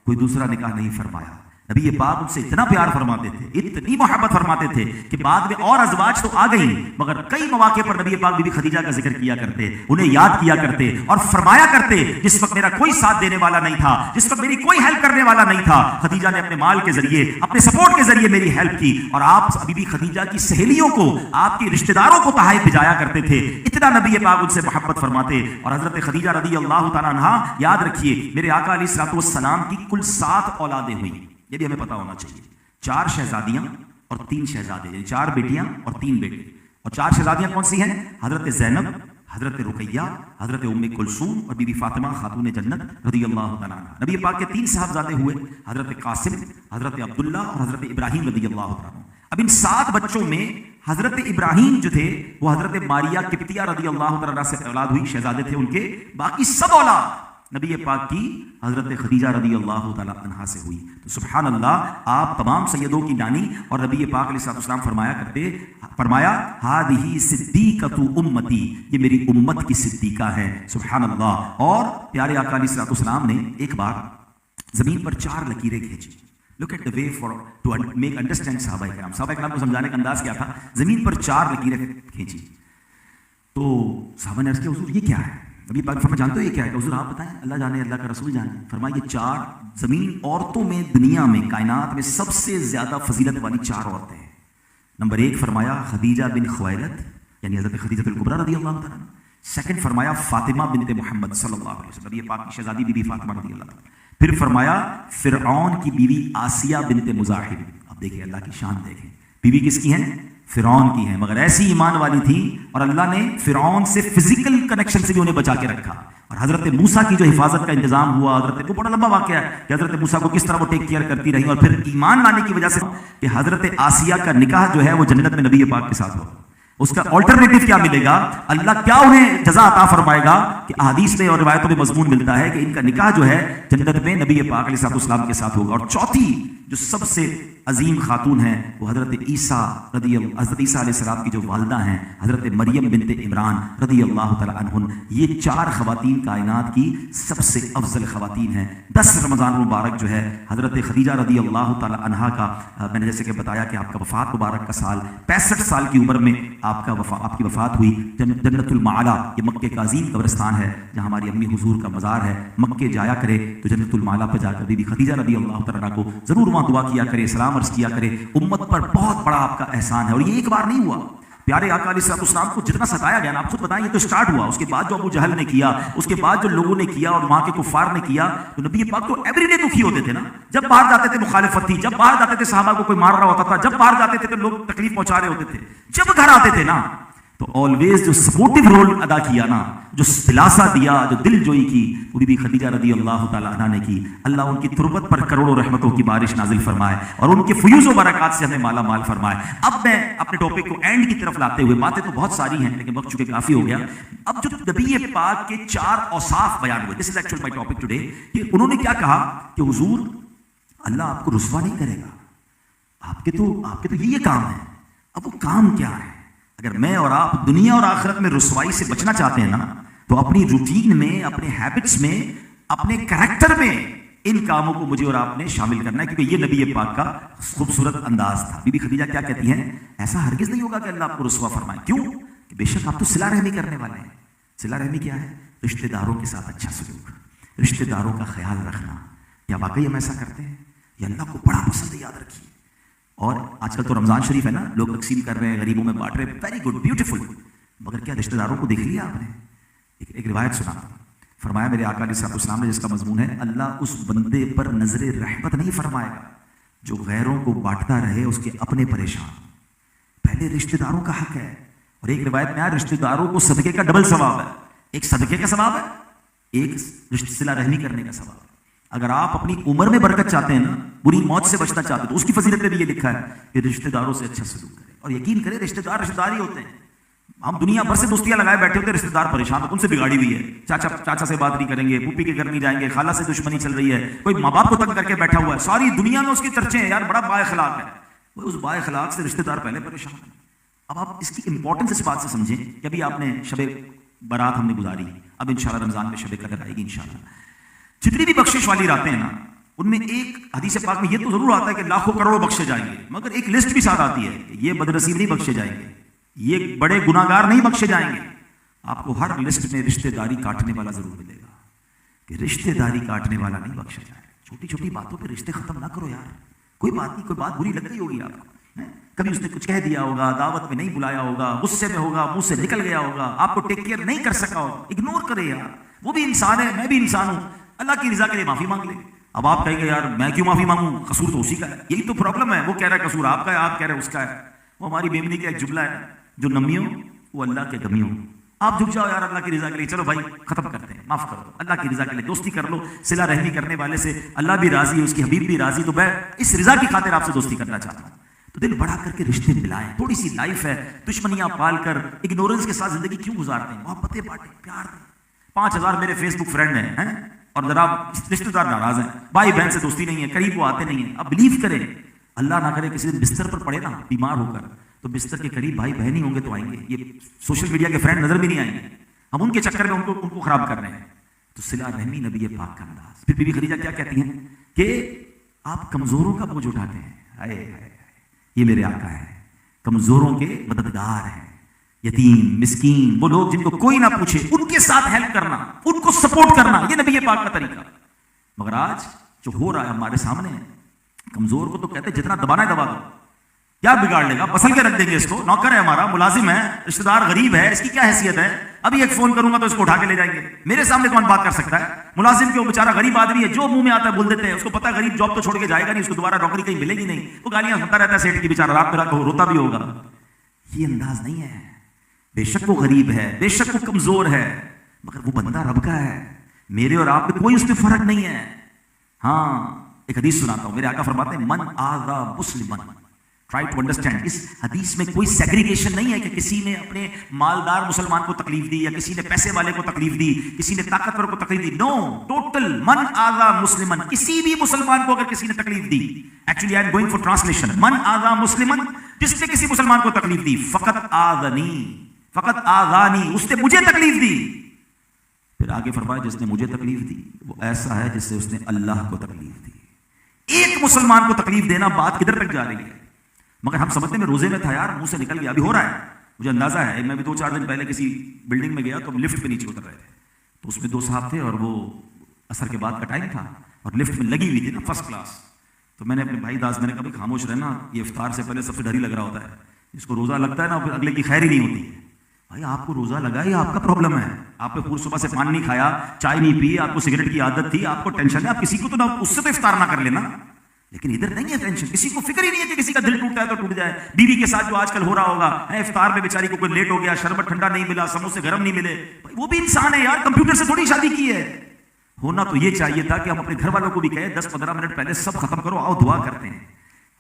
کوئی دوسرا نکاح نہیں فرمایا۔ نبی پاک ان سے اتنا پیار فرماتے تھے، اتنی محبت فرماتے تھے کہ بعد میں اور ازواج تو آ گئیں، مگر کئی مواقع پر نبی پاک بی بی خدیجہ کا ذکر کیا کرتے، انہیں یاد کیا کرتے اور فرمایا کرتے، جس وقت میرا کوئی ساتھ دینے والا نہیں تھا، جس وقت میری کوئی ہیلپ کرنے والا نہیں تھا، خدیجہ نے اپنے مال کے ذریعے، اپنے سپورٹ کے ذریعے میری ہیلپ کی۔ اور آپ بی بی خدیجہ کی سہیلیوں کو، آپ کی رشتہ داروں کو تحائف بھجایا کرتے تھے، اتنا نبی پاک ان سے محبت فرماتے۔ اور حضرت خدیجہ رضی اللہ تعالیٰ عنہا، یاد رکھیے میرے آقا علیہ الصلوۃ والسلام کی کل 7 اولادیں ہوئیں، یہ بھی ہمیں پتا ہونا چاہیے۔ 4 شہزادیاں اور 3 شہزادے، یعنی 4 بیٹیاں اور 3 بیٹے۔ اور 4 شہزادیاں کون سی ہیں؟ حضرت زینب، حضرت رقیہ، حضرت ام کلثوم اور بی بی فاطمہ خاتون جنت رضی اللہ تعالیٰ عنہ۔ نبی پاک کے 3 صاحبزادے ہوئے، حضرت قاسم، حضرت عبداللہ اور حضرت ابراہیم رضی اللہ تعالیٰ عنہ۔ اب ان 7 بچوں میں حضرت ابراہیم جو تھے وہ حضرت ماریہ قبطیہ رضی اللہ تعالیٰ عنہ سے اولاد ہوئی، شہزادے تھے ان کے۔ باقی سب اولاد نبی پاک کی حضرت خدیجہ رضی اللہ تعالیٰ عنہا سے ہوئی۔ تو سبحان اللہ، آپ تمام سیدوں کی نانی، اور نبی پاک علیہ الصلوۃ والسلام فرمایا ہادہ صدیقۃ امتی، یہ میری امت کی صدیقہ ہے۔ سبحان اللہ۔ اور پیارے آقا علیہ الصلوۃ والسلام نے ایک بار زمین پر 4 لکیریں کھینچی۔ Look at the way to make understand صحابہ کرام۔ صحابہ کرام کو سمجھانے کا انداز کیا تھا؟ زمین پر 4 لکیریں کھینچی تو صحابہ نے عرض کیا حضور یہ کیا ہے؟ نبی پاک فرمایا جانتے ہو یہ کیا ہے؟ حضور آپ بتائیں، اللہ جانے، اللہ کا رسول جانے۔ فرمایا یہ 4 زمین عورتوں میں، دنیا میں، کائنات میں سب سے زیادہ فضیلت والی 4 عورتیں ہیں۔ نمبر 1 فرمایا خدیجہ بن خویلد، یعنی حضرت خدیجہ الکبریٰ رضی اللہ تعالیٰ عنہ۔ سیکنڈ فرمایا فاطمہ بنت محمد صلی اللہ علیہ وسلم، نبی پاک کی شہزادی بی بی فاطمہ رضی اللہ تعالیٰ۔ پھر فرمایا فرعون کی بیوی آسیہ بنت مزاحم۔ اب دیکھیں اللہ کی شان دیکھیں، بیوی کس کی ہیں؟ فرعون کی ہیں، مگر ایسی ایمان والی تھی اور اللہ نے فرعون سے فزیکل کنیکشن سے بھی انہیں بچا کے رکھا۔ اور حضرت موسیٰ کی جو حفاظت کا انتظام ہوا، حضرت کو بڑا لمبا واقعہ ہے کہ حضرت موسیٰ کو کس طرح وہ ٹیک کیئر کرتی رہی، اور پھر ایمان لانے کی وجہ سے کہ حضرت آسیہ کا نکاح جو ہے وہ جنت میں نبی پاک کے ساتھ ہوا۔ اس کا آلٹرنیٹو کیا ملے گا؟ اللہ کیا انہیں جزا عطا فرمائے گا کہ احادیث میں اور روایتوں میں مضمون ملتا ہے کہ ان کا نکاح جو ہے جنت میں نبی پاک علیہ السلام کے ساتھ ہوگا۔ اور چوتھی جو سب سے عظیم خاتون ہیں وہ حضرت عیسیٰ علیہ السلام کی جو والدہ ہیں، حضرت مریم بنت عمران رضی اللہ تعالیٰ عنہن۔ یہ 4 خواتین کائنات کی سب سے افضل خواتین ہیں۔ 10 رمضان مبارک جو ہے حضرت خدیجہ رضی اللہ تعالیٰ عنہا کا، میں نے جیسے کہ بتایا کہ آپ کا وفات مبارک کا سال 65 سال کی عمر میں آپ کی وفات ہوئی۔ جنت المعلا، یہ مکے کا عظیم قبرستان ہے جہاں ہماری امی حضور کا مزار ہے۔ مکے جایا کرے تو جنت المعلا پہ جا کر بی بی خدیجہ رضی اللہ تعالیٰ کو ضرور وہاں دعا کیا کرے، سلام عرض کیا کرے۔ امت پر بہت بڑا آپ کا احسان ہے، اور یہ ایک بار نہیں ہوا۔ پیارے آقا علیہ الصلوۃ والسلام کو جتنا ستایا گیا نا، آپ خود بتائیں، یہ تو سٹارٹ ہوا، اس کے بعد جو ابو جہل نے کیا، اس کے بعد جو لوگوں نے کیا اور وہاں کے کفار نے کیا، تو نبی پاک تو ایوری ڈے دکھی ہوتے تھے نا۔ جب باہر جاتے تھے مخالفت تھی، جب باہر جاتے تھے صحابہ کو کوئی مار رہا ہوتا تھا، جب باہر جاتے تھے تو لوگ تکلیف پہنچا رہے ہوتے تھے، جب گھر آتے تھے نا تو آلویز جو سپورٹیو رول ادا کیا نا، جو دلاسا دیا، جو دل جوئی کی، وہ بی بی خدیجہ رضی اللہ تعالیٰ عنہ نے کی۔ اللہ ان کی تربت پر کروڑوں رحمتوں کی بارش نازل فرمائے اور ان کے فیوز و برکات سے ہمیں مالا مال فرمائے۔ اب میں اپنے ٹاپک کو اینڈ کی طرف لاتے ہوئے، باتیں تو بہت ساری ہیں لیکن وقت چونکہ کافی ہو گیا، اب جو نبی پاک کے 4 اوصاف بیان ہوئے، this is actually my topic today, کہ انہوں نے کیا کہا کہ حضور اللہ آپ کو رسوا نہیں کرے گا، آپ کے تو یہ کام ہے۔ اب وہ کام کیا ہے؟ اگر میں اور آپ دنیا اور آخرت میں رسوائی سے بچنا چاہتے ہیں نا، تو اپنی روٹین میں، اپنے ہیبٹس میں، اپنے کریکٹر میں ان کاموں کو مجھے اور آپ نے شامل کرنا ہے، کیونکہ یہ نبی پاک کا خوبصورت انداز تھا۔ بی بی خدیجہ کیا کہتی ہیں؟ ایسا ہرگز نہیں ہوگا کہ اللہ آپ کو رسوا فرمائے۔ کیوں؟ کہ بے شک آپ تو صلہ رحمی کرنے والے ہیں۔ صلہ رحمی کیا ہے؟ رشتہ داروں کے ساتھ اچھا سلوک، رشتہ داروں کا خیال رکھنا۔ کیا واقعی ہم ایسا کرتے ہیں؟ یہ اللہ کو بڑا پسند ہے، یاد رکھیے۔ اور آج کل تو رمضان شریف ہے نا، لوگ تقسیم کر رہے ہیں، غریبوں میں بانٹ رہے ہیں، ویری گڈ، بیوٹیفل، مگر کیا رشتہ داروں کو دیکھ لیا آپ نے؟ ایک روایت سنا، فرمایا میرے آقا علیہ السلام نے، جس کا مضمون ہے اللہ اس بندے پر نظر رحمت نہیں فرمائے گا جو غیروں کو بانٹتا رہے اس کے اپنے پریشان۔ پہلے رشتہ داروں کا حق ہے، اور ایک روایت میں آیا رشتہ داروں کو صدقے کا ڈبل ثواب ہے، ایک صدقے کا ثواب ہے، ایک صلہ رحمی کرنے کا ثواب ہے۔ اگر آپ اپنی عمر میں برکت چاہتے ہیں نا، بری موت سے بچنا چاہتے ہیں، تو اس کی فضیلت میں بھی یہ لکھا ہے کہ رشتہ داروں سے اچھا سلوک کریں. اور یقین کریں رشتہ دار ہی ہوتے ہیں. ہم دنیا بھر سے دوستیاں لگائے بیٹھے ہوتے ہیں، رشتہ دار پریشان ہوتے ہیں، ان سے بگاڑی ہوئی ہے. چاچا سے بات نہیں کریں گے، پھوپھی کے گھر نہیں جائیں گے، خالہ سے دشمنی چل رہی ہے، کوئی ماں باپ کو تنگ کر کے بیٹھا ہوا ہے، ساری دنیا میں اس کے چرچے ہیں، یار بڑا با اخلاق ہے. وہ اس با اخلاق سے رشتہ دار پہلے پریشان ہیں. اب آپ اس کی امپورٹنس اس بات سے سمجھیں کہ ابھی آپ نے شب برات ہم نے گزاری، اب انشاءاللہ رمضان میں شب قدر آئے گی انشاءاللہ. جتنی بھی بخشش والی راتیں ہیں نا، ان میں ایک حدیث پاک میں یہ تو ضرور آتا ہے کہ لاکھوں کروڑوں بخشے جائیں گے، مگر ایک لسٹ بھی ساتھ آتی ہے کہ یہ بدنصیب نہیں بخشے جائیں گے، یہ بڑے گناہگار نہیں بخشے جائیں گے. آپ کو ہر لسٹ میں رشتہ داری کاٹنے والا ضرور ملے گا کہ رشتہ داری کاٹنے والا نہیں بخشا جائے. چھوٹی چھوٹی باتوں پہ رشتے ختم نہ کرو یار. کوئی بات نہیں، کوئی بات بری لگ رہی ہوگی آپ کو، کبھی اس نے کچھ کہہ دیا ہوگا، دعوت میں نہیں بلایا ہوگا، غصے میں ہوگا، منہ سے نکل گیا ہوگا، آپ کو ٹیک کیئر نہیں کر سکا ہوگا، اگنور کرے یار. وہ بھی انسان ہے، میں بھی انسان ہوں، اللہ کی رضا کے لیے معافی مانگ لے. اب آپ کہیں گے یار میں کیوں معافی مانگوں، قصور تو اسی کا ہے. یہی تو پرابلم ہے، وہ کہہ رہا ہے قصور آپ کا ہے، آپ کہہ رہے ہیں اس کا ہے. وہ ہماری بیمنی کا ایک جملہ ہے، جو نمی ہو وہ اللہ کے گمی ہو. آپ جھک جاؤ یار اللہ کی رضا کے لیے، چلو بھائی ختم کرتے ہیں، معاف کر دو، اللہ کی رضا کے لیے دوستی کر لو. صلہ رحمی کرنے والے سے اللہ بھی راضی ہے، اس کی حبیب بھی راضی، تو میں اس رضا کی خاطر آپ سے دوستی کرنا چاہتا ہوں. تو دل بڑھا کر کے رشتے ملائیں. تھوڑی سی لائف ہے، دشمنیاں پال کر اگنورنس کے ساتھ زندگی کیوں گزارتے ہیں؟ محبتیں بانٹیں، پیار دیں. 5000 میرے فیس بک فرینڈ ہیں اور ذرا رشتے دار ناراض ہیں، بھائی بہن سے دوستی نہیں ہے، قریب وہ آتے نہیں ہیں. اب بلیو کریں، اللہ نہ کرے کسی دن بستر پر پڑے نا بیمار ہو کر، تو بستر کے قریب بھائی بہن ہی ہوں گے تو آئیں گے. یہ سوشل میڈیا کے فرینڈ نظر بھی نہیں آئیں گے. ہم ان کے چکر میں ان کو خراب کر رہے ہیں. تو صلہ رحمی نبی پاک کا انداز. پھر بی بی خدیجہ کیا کہتی ہیں کہ آپ کمزوروں کا بوجھ اٹھاتے ہیں. ہائے یہ میرے آقا ہے، کمزوروں کے مددگار ہیں، یتیم مسکین، وہ لوگ جن کو کوئی نہ پوچھے ان کے ساتھ ہیلپ کرنا، ان کو سپورٹ کرنا، یہ نبی پاک کا طریقہ. مگر آج جو ہو رہا ہے ہمارے سامنے، کمزور کو تو کہتے ہیں جتنا دبانا ہے دبا دو، کیا بگاڑ لے گا، پسل کے رکھ دیں گے اس کو، نوکر ہے ہمارا، ملازم ہے، رشتہ دار غریب ہے، اس کی کیا حیثیت ہے، ابھی ایک فون کروں گا تو اس کو اٹھا کے لے جائیں گے. میرے سامنے کون بات کر سکتا ہے؟ ملازم کے وہ بیچارہ غریب آدمی ہے، جو منہ میں آتا ہے بول دیتے ہیں، اس کو پتا ہے غریب جاب تو چھوڑ کے جائے گا نہیں، اس کو دوبارہ نوکری کہیں ملے گی نہیں، وہ گالیاں سنتا رہتا ہے سیٹ کی، بیچارہ رات میں رات کو روتا بھی ہوگا. یہ انداز نہیں ہے. بے شک وہ غریب ہے، بے شک وہ کمزور ہے، مگر وہ بندہ رب کا ہے. میرے اور آپ میں کوئی اس میں فرق نہیں ہے. ہاں ایک حدیث سناتا ہوں، میرے آقا فرماتے ہیں من آذا مسلمن، ٹرائی ٹو انڈرسٹینڈ. اس حدیث میں کوئی سیگریگیشن نہیں ہے کہ کسی نے اپنے مالدار مسلمان کو تکلیف دی، یا کسی نے پیسے والے کو تکلیف دی، کسی نے طاقتور کو تکلیف دی. نو، ٹوٹل من آذا مسلمن، کسی بھی مسلمان کو اگر کسی نے تکلیف دی، actually I am going for translation, من آذا مسلمن، جس نے کسی مسلمان کو تکلیف دی، فقط آذنی، فقط آذانی، اس نے مجھے تکلیف دی. پھر آگے فرمایا جس نے مجھے تکلیف دی وہ ایسا ہے جس سے اس نے اللہ کو تکلیف دی. ایک مسلمان کو تکلیف دینا بات کدھر تک جا رہی ہے؟ مگر ہم سمجھتے میں روزے میں تھا یار، منہ سے نکل گیا، ابھی ہو رہا ہے. مجھے اندازہ ہے، میں بھی 2-4 دن پہلے کسی بلڈنگ میں گیا تو ہم لفٹ پہ نیچے اتر رہے تھے، تو اس میں 2 صاحب تھے اور وہ عصر کے بعد کا ٹائم تھا اور لفٹ میں لگی ہوئی تھی نا فرسٹ کلاس. تو میں نے اپنے بھائی داس، میں نے کہا بھائی خاموش رہنا، یہ افطار سے پہلے سب سے ڈر ہی لگ رہا ہوتا ہے، اس کو روزہ لگتا ہے نا پھر اگلے کی خیر ہی نہیں ہوتی. بھائی آپ کو روزہ لگا یہ آپ کا پرابلم ہے، آپ نے پور صبح سے پانی نہیں کھایا، چائے نہیں پی، آپ کو سگریٹ کی عادت تھی، آپ کو ٹینشن ہے، آپ کسی کو تو نہ اس سے تو افطار نہ کر لینا. لیکن ادھر نہیں ہے ٹینشن، کسی کو فکر ہی نہیں ہے کہ کسی کا دل ٹوٹتا ہے تو ٹوٹ جائے. بیوی کے ساتھ جو آج کل ہو رہا ہوگا، افطار میں بیچاری کو کوئی لیٹ ہو گیا، شربت ٹھنڈا نہیں ملا، سموسے گرم نہیں ملے، وہ بھی انسان ہے یار، کمپیوٹر سے تھوڑی شادی کی ہے. ہونا تو یہ چاہیے تھا کہ ہم اپنے گھر والوں کو بھی کہیں 10-15 منٹ پہلے سب ختم کرو، آؤ دعا کرتے ہیں.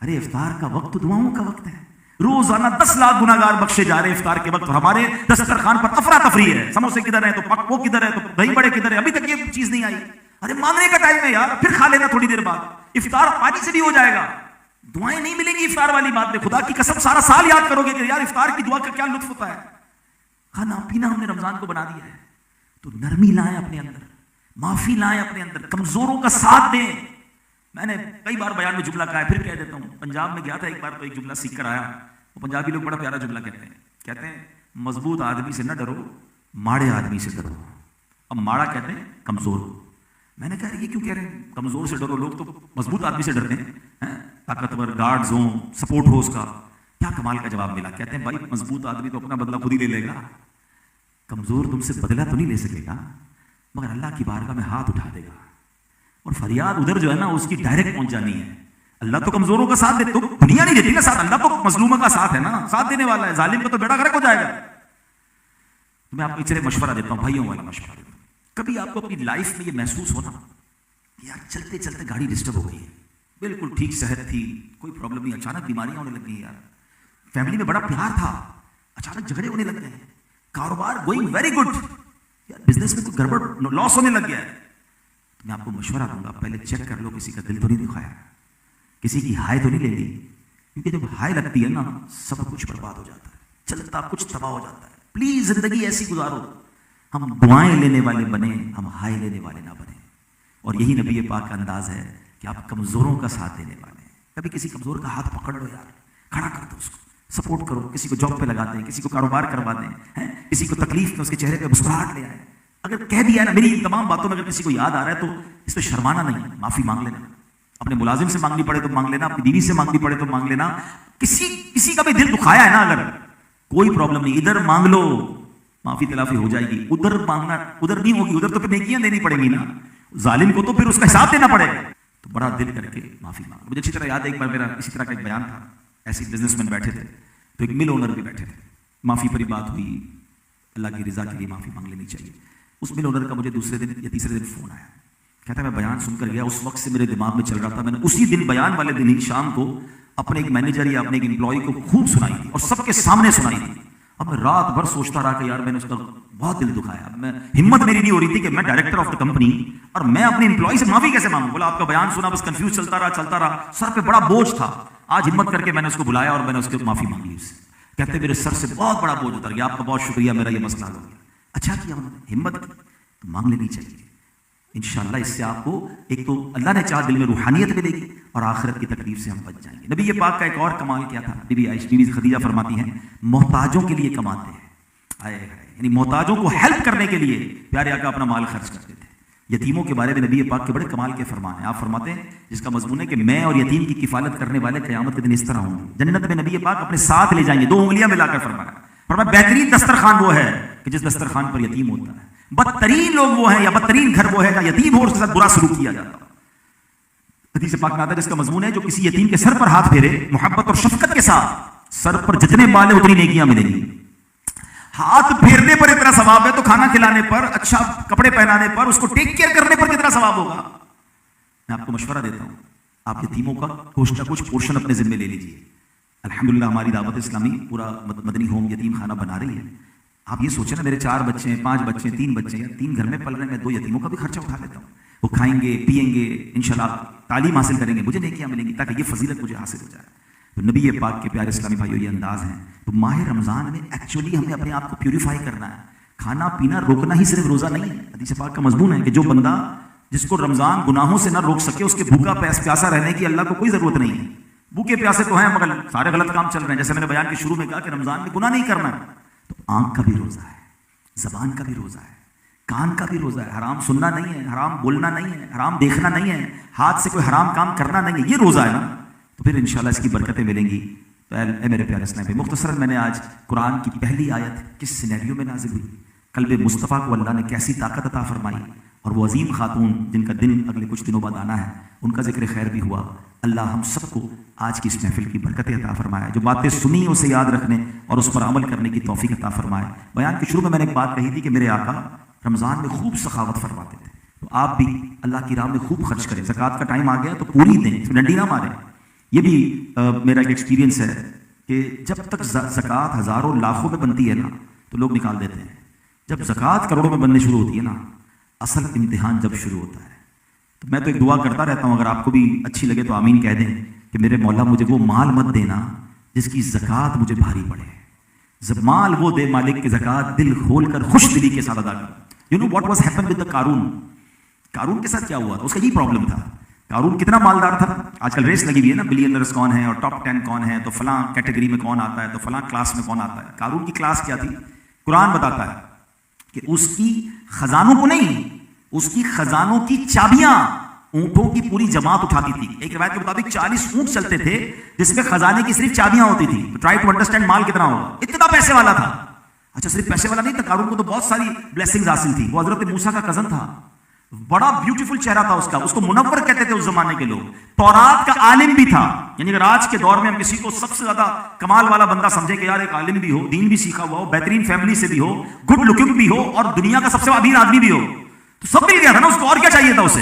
ارے افطار کا وقت تو دعاؤں کا وقت ہے. روزانہ 10 لاکھ گناہگار بخشے جا رہے ہیں افطار کے وقت، اور ہمارے دسترخوان پر افراتفری ہے، سموسے کدھر ہیں تو وہ کدھر ہے تو دہی بڑے کدھر ہے، ابھی تک یہ چیز نہیں آئی. ارے مانگنے کا ٹائم ہے یار، پھر کھا لینا تھوڑی دیر بعد. افطار پانی سے بھی ہو جائے گا، دعائیں نہیں ملیں گی افطار والی بات میں. خدا کی قسم سارا سال یاد کرو گے کہ یار افطار کی دعا کا کیا لطف ہوتا ہے. کھانا پینا ہم نے رمضان کو بنا دیا ہے، تو نرمی لائیں اپنے اندر، معافی لائیں اپنے اندر، کمزوروں کا ساتھ دیں. میں نے کئی بار بیان میں جملہ کہا ہے، پھر کہہ دیتا ہوں. پنجاب میں گیا تھا ایک بار تو ایک جملہ سیکھ کر آیا. وہ پنجابی لوگ بڑا پیارا جملہ کہتے ہیں مضبوط آدمی سے نہ ڈرو، ماڑے آدمی سے ڈرو. اب ماڑا کہتے ہیں کمزور. میں نے کہا یہ کیوں کہہ رہے ہیں کمزور سے ڈرو، لوگ تو مضبوط آدمی سے ڈرتے ہیں، طاقتور گارڈز ہوں، سپورٹ ہو اس کا. کیا کمال کا جواب ملا. کہتے ہیں بھائی مضبوط آدمی تو اپنا بدلہ خود ہی لے لے گا، کمزور تم سے بدلہ تو نہیں لے سکے گا، مگر اللہ کی بارگاہ میں ہاتھ اٹھا دے گا. اور فریاد ادھر جو ہے نا اس کی ڈائریکٹ پہنچ جانی ہے. اللہ تو کمزوروں کا ساتھ دیتے، تو دنیا نہیں دیتی نا ساتھ، اللہ تو مظلوموں کا ساتھ ہے نا، ساتھ دینے والا ہے. ظالم کو تو بیڑا غرق ہو جائے گا. تو میں آپ کو ایک مشورہ دیتا ہوں، بھائیوں والا مشورہ دیتا ہوں. کبھی آپ کو اپنی لائف میں یہ محسوس ہونا یار چلتے چلتے گاڑی ڈسٹرب ہو گئی ہے, بالکل ٹھیک صحت تھی, کوئی پرابلم نہیں, اچانک بیماریاں ہونے لگ گئی یار, فیملی میں بڑا پیار تھا, اچانک جھگڑے ہونے لگ گئے, کاروبار گوئنگ ویری گڈ, بزنس میں تو گڑبڑ لاس ہونے لگ گیا ہے. میں آپ کو مشورہ دوں گا, پہلے چیک کر لو کسی کا دل تو نہیں دکھایا, کسی کی ہائے تو نہیں لے لی, کیونکہ جب ہائے لگتی ہے نا سب کچھ برباد ہو جاتا ہے, چلتا کچھ تباہ ہو جاتا ہے. پلیز زندگی ایسی گزارو, ہم دعائیں لینے والے بنے, ہم ہائے لینے والے نہ بنے. اور یہی نبی پاک کا انداز ہے کہ آپ کمزوروں کا ساتھ دینے والے ہیں. کبھی کسی کمزور کا ہاتھ پکڑ لو یار, کھڑا کر دو اس کو, سپورٹ کرو, کسی کو جاب پہ لگا دیں, کسی کو کاروبار کروا دیں, کسی کو تکلیف میں اس کے چہرے پہ مسکراہٹ لے آئے. اگر کہہ دیا نا میری ان تمام باتوں میں اگر کسی کو یاد آ رہا ہے تو اس پہ شرمانا نہیں, معافی مانگ لینا. اپنے ملازم سے مانگنی پڑے تو مانگ لینا, اپنی بیوی سے مانگنی پڑے تو مانگ لینا. کسی کا بھی دل دکھایا ہے نا, اگر کوئی پرابلم نہیں, ادھر مانگ لو, معافی تلافی ہو جائے گی. ادھر مانگنا ادھر نہیں ہوگی, ادھر تو پھر نیکیاں دینی پڑیں گی نا, ظالم کو تو پھر اس کا حساب دینا پڑے گا. تو بڑا دل کر کے معافی مانگو. مجھے اچھی طرح یاد ہے ایک بار میرا اسی طرح کا ایک بیان تھا, ایسے بزنس مین بیٹھے تھے تو ایک مل اونر بھی بیٹھے تھے, معافی پر ہی بات ہوئی, اللہ کی رضا کے لیے معافی مانگ لینی چاہیے. اس مل اونر کا مجھے دوسرے دن یا تیسرے دن فون آیا, کہتا ہے میں بیان سن کر گیا, اس وقت سے میرے دماغ میں چل رہا تھا, میں نے اسی دن بیان والے دن ہی شام کو اپنے ایک مینیجر یا اپنے ایک امپلائی کو خوب سنائی تھی اور سب کے سامنے سنائی تھی. اب میں رات بھر سوچتا رہا کہ یار میں نے اس کا بہت دل دکھایا. اب میں ہمت میری نہیں ہو رہی تھی کہ میں ڈائریکٹر آف دا کمپنی اور میں اپنے امپلائی سے معافی کیسے مانگوں. بولا آپ کا بیان سنا, بس کنفیوز چلتا رہا, سر پہ بڑا بوجھ تھا. آج ہمت کر کے میں نے اس کو بلایا اور میں نے اس کو معافی مانگ لی. اس سے کہتے میرے سر سے بہت بڑا بوجھ اتر گیا, آپ کا بہت شکریہ, میرا یہ مسئلہ ہو گیا. اچھا کیا انہوں نے, ہمت تو مانگ لینی چاہیے. انشاءاللہ اس سے آپ کو ایک تو اللہ نے چاہ دل میں روحانیت ملے گی اور آخرت کی تکلیف سے ہم بچ جائیں گے. نبی یہ پاک کا ایک اور کمال کیا تھا, بی خدیجہ فرماتی ہیں محتاجوں کے لیے کماتے ہیں, یعنی محتاجوں کو ہیلپ کرنے کے لیے پیارے آقا اپنا مال خرچ کرتے تھے. یتیموں کے بارے میں نبی پاک کے بڑے کمال کے فرمان ہیں. آپ فرماتے ہیں جس کا مضمون ہے کہ میں اور یتیم کی کفالت کرنے والے قیامت کے دن اس طرح ہوں گے. جنت میں نبی پاک اپنے ساتھ لے جائیں گے, 2 انگلیاں ملا کر فرمایا بہترین دسترخوان وہ ہے کہ جس دسترخوان پر یتیم ہوتا ہے. بدترین لوگ وہ ہیں یا بدترین گھر وہ ہے جہاں یتیم ہو اور اس کے ساتھ برا سلوک کیا جاتا. حدیث پاک میں آتا ہے جس کا مضمون ہے جو کسی یتیم کے سر پر ہاتھ پھیرے محبت اور شفقت کے ساتھ, سر پر جتنے بال ہیں اتنی نیکیاں ملیں گی. ہاتھ پھیرنے پر اتنا ثواب ہے تو کھانا کھلانے پر, اچھا کپڑے پہنانے پر, اس کو ٹیک کیئر کرنے پر کتنا ثواب ہوگا. میں آپ کو مشورہ دیتا ہوں, آپ یتیموں کا کچھ نہ کچھ پورشن اپنے ذمہ لے لیجیے. الحمدللہ ہماری دعوت اسلامی پورا مدنی ہوم یتیم خانہ بنا رہی ہے. آپ یہ سوچیں نا میرے 4 بچے ہیں, 5 بچے ہیں, 3 بچے ہیں, 3 گھر میں پل رہے ہیں, میں 2 یتیموں کا بھی خرچہ اٹھا لیتا ہوں. وہ کھائیں گے پیئیں گے, انشاءاللہ تعلیم حاصل کریں گے, مجھے نیکیاں ملیں گی تاکہ یہ فضیلت مجھے حاصل ہو جائے. تو نبی پاک کے پیارے اسلامی بھائیوں یہ انداز ہیں. تو ماہ رمضان میں ایکچولی ہم نے اپنے آپ کو پیوریفائی کرنا ہے. کھانا پینا روکنا ہی صرف روزہ نہیں ہے. حدیث پاک کا مضمون ہے کہ جو بندہ جس کو رمضان گناہوں سے نہ روک سکے اس کے بھوکا پیاسا رہنے کی اللہ کو کوئی ضرورت نہیں ہے. بھوکے پیاسے تو ہیں مگر سارے غلط کام چل رہے ہیں. جیسے میں نے بیان کے شروع میں کہا کہ رمضان میں گناہ نہیں کرنا, تو آنکھ کا بھی روزہ ہے, زبان کا بھی روزہ ہے, کان کا بھی روزہ ہے. حرام سننا نہیں ہے, حرام بولنا نہیں ہے, حرام دیکھنا نہیں ہے, ہاتھ سے کوئی حرام کام کرنا نہیں ہے. یہ روزہ ہے نا, تو پھر انشاءاللہ اس کی برکتیں ملیں گی. تو اے میرے پیارے اسلام بھائی, مختصراً میں نے آج قرآن کی پہلی آیت کس سینیریو میں نازل ہوئی, قلب مصطفیٰ کو اللہ نے کیسی طاقت عطا فرمائی, اور وہ عظیم خاتون جن کا دن اگلے کچھ دنوں بعد آنا ہے ان کا ذکر خیر بھی ہوا. اللہ ہم سب کو آج کی اس محفل کی برکتیں عطا فرمائے, جو باتیں سنی اسے یاد رکھنے اور اس پر عمل کرنے کی توفیق عطا فرمائے. بیان کے شروع میں نے ایک بات کہی تھی کہ میرے آقا رمضان میں خوب سخاوت فرماتے تھے, تو آپ بھی اللہ کی راہ میں خوب خرچ کریں. زکوٰۃ کا ٹائم آ گیا تو پوری دیں, ڈنڈی نہ ماریں. یہ بھی میرا ایک ایکسپیرینس ہے کہ جب تک زکوٰۃ ہزاروں لاکھوں میں بنتی ہے نا تو لوگ نکال دیتے ہیں. جب زکوٰۃ کروڑوں میں بننے شروع ہوتی ہے نا, اصل امتحان جب شروع ہوتا ہے. تو میں تو ایک دعا کرتا رہتا ہوں, اگر آپ کو بھی اچھی لگے تو آمین کہہ دیں کہ میرے مولا مجھے وہ مال مت دینا جس کی زکوٰۃ مجھے بھاری پڑے. مال وہ دے مالک کی زکوٰۃ دل کھول کر خوش دلی کے ساتھ ادا کر. You know what was happen with قارون. قارون کے ساتھ کیا ہوا تھا, اس کا یہ پرابلم تھا. قارون کتنا مالدار تھا. آج کل ریس لگی ہوئی ہے نا, بلینئرز کون ہیں اور ٹاپ 10 کون ہیں, تو فلاں کیٹیگری میں کون آتا ہے, تو فلاں کلاس میں کون آتا ہے. قارون کی کلاس کیا تھی, قرآن بتاتا ہے کہ اس کی خزانوں کو نہیں, اس کی خزانوں کی چابیاں اونٹوں کی پوری جماعت اٹھاتی تھی. ایک روایت کے مطابق 40 اونٹ چلتے تھے جس میں خزانے کی صرف چابیاں ہوتی تھی. ٹرائی ٹو انڈرسٹینڈ مال کتنا ہوگا, اتنا پیسے والا تھا. اچھا صرف پیسے والا نہیں تھا, قارون کو تو بہت ساری بلیسنگز حاصل تھی. وہ حضرت موسیٰ کا کزن تھا, بڑا بیوٹیفل چہرہ تھا اس کا, اس کو منور کہتے تھے اس زمانے کے لوگ. تورات کا عالم بھی تھا, یعنی اگر آج کے دور میں ہم کسی کو سب سے زیادہ کمال والا بندہ سمجھے کہ یار ایک عالم بھی ہو, دین بھی سیکھا ہوا ہو, بہترین فیملی سے بھی ہو, گڈ لکنگ بھی ہو, اور دنیا کا سب سے امیر آدمی بھی ہو, تو سب مل گیا تھا نا اس کو. اور کیا چاہیے تھا اسے,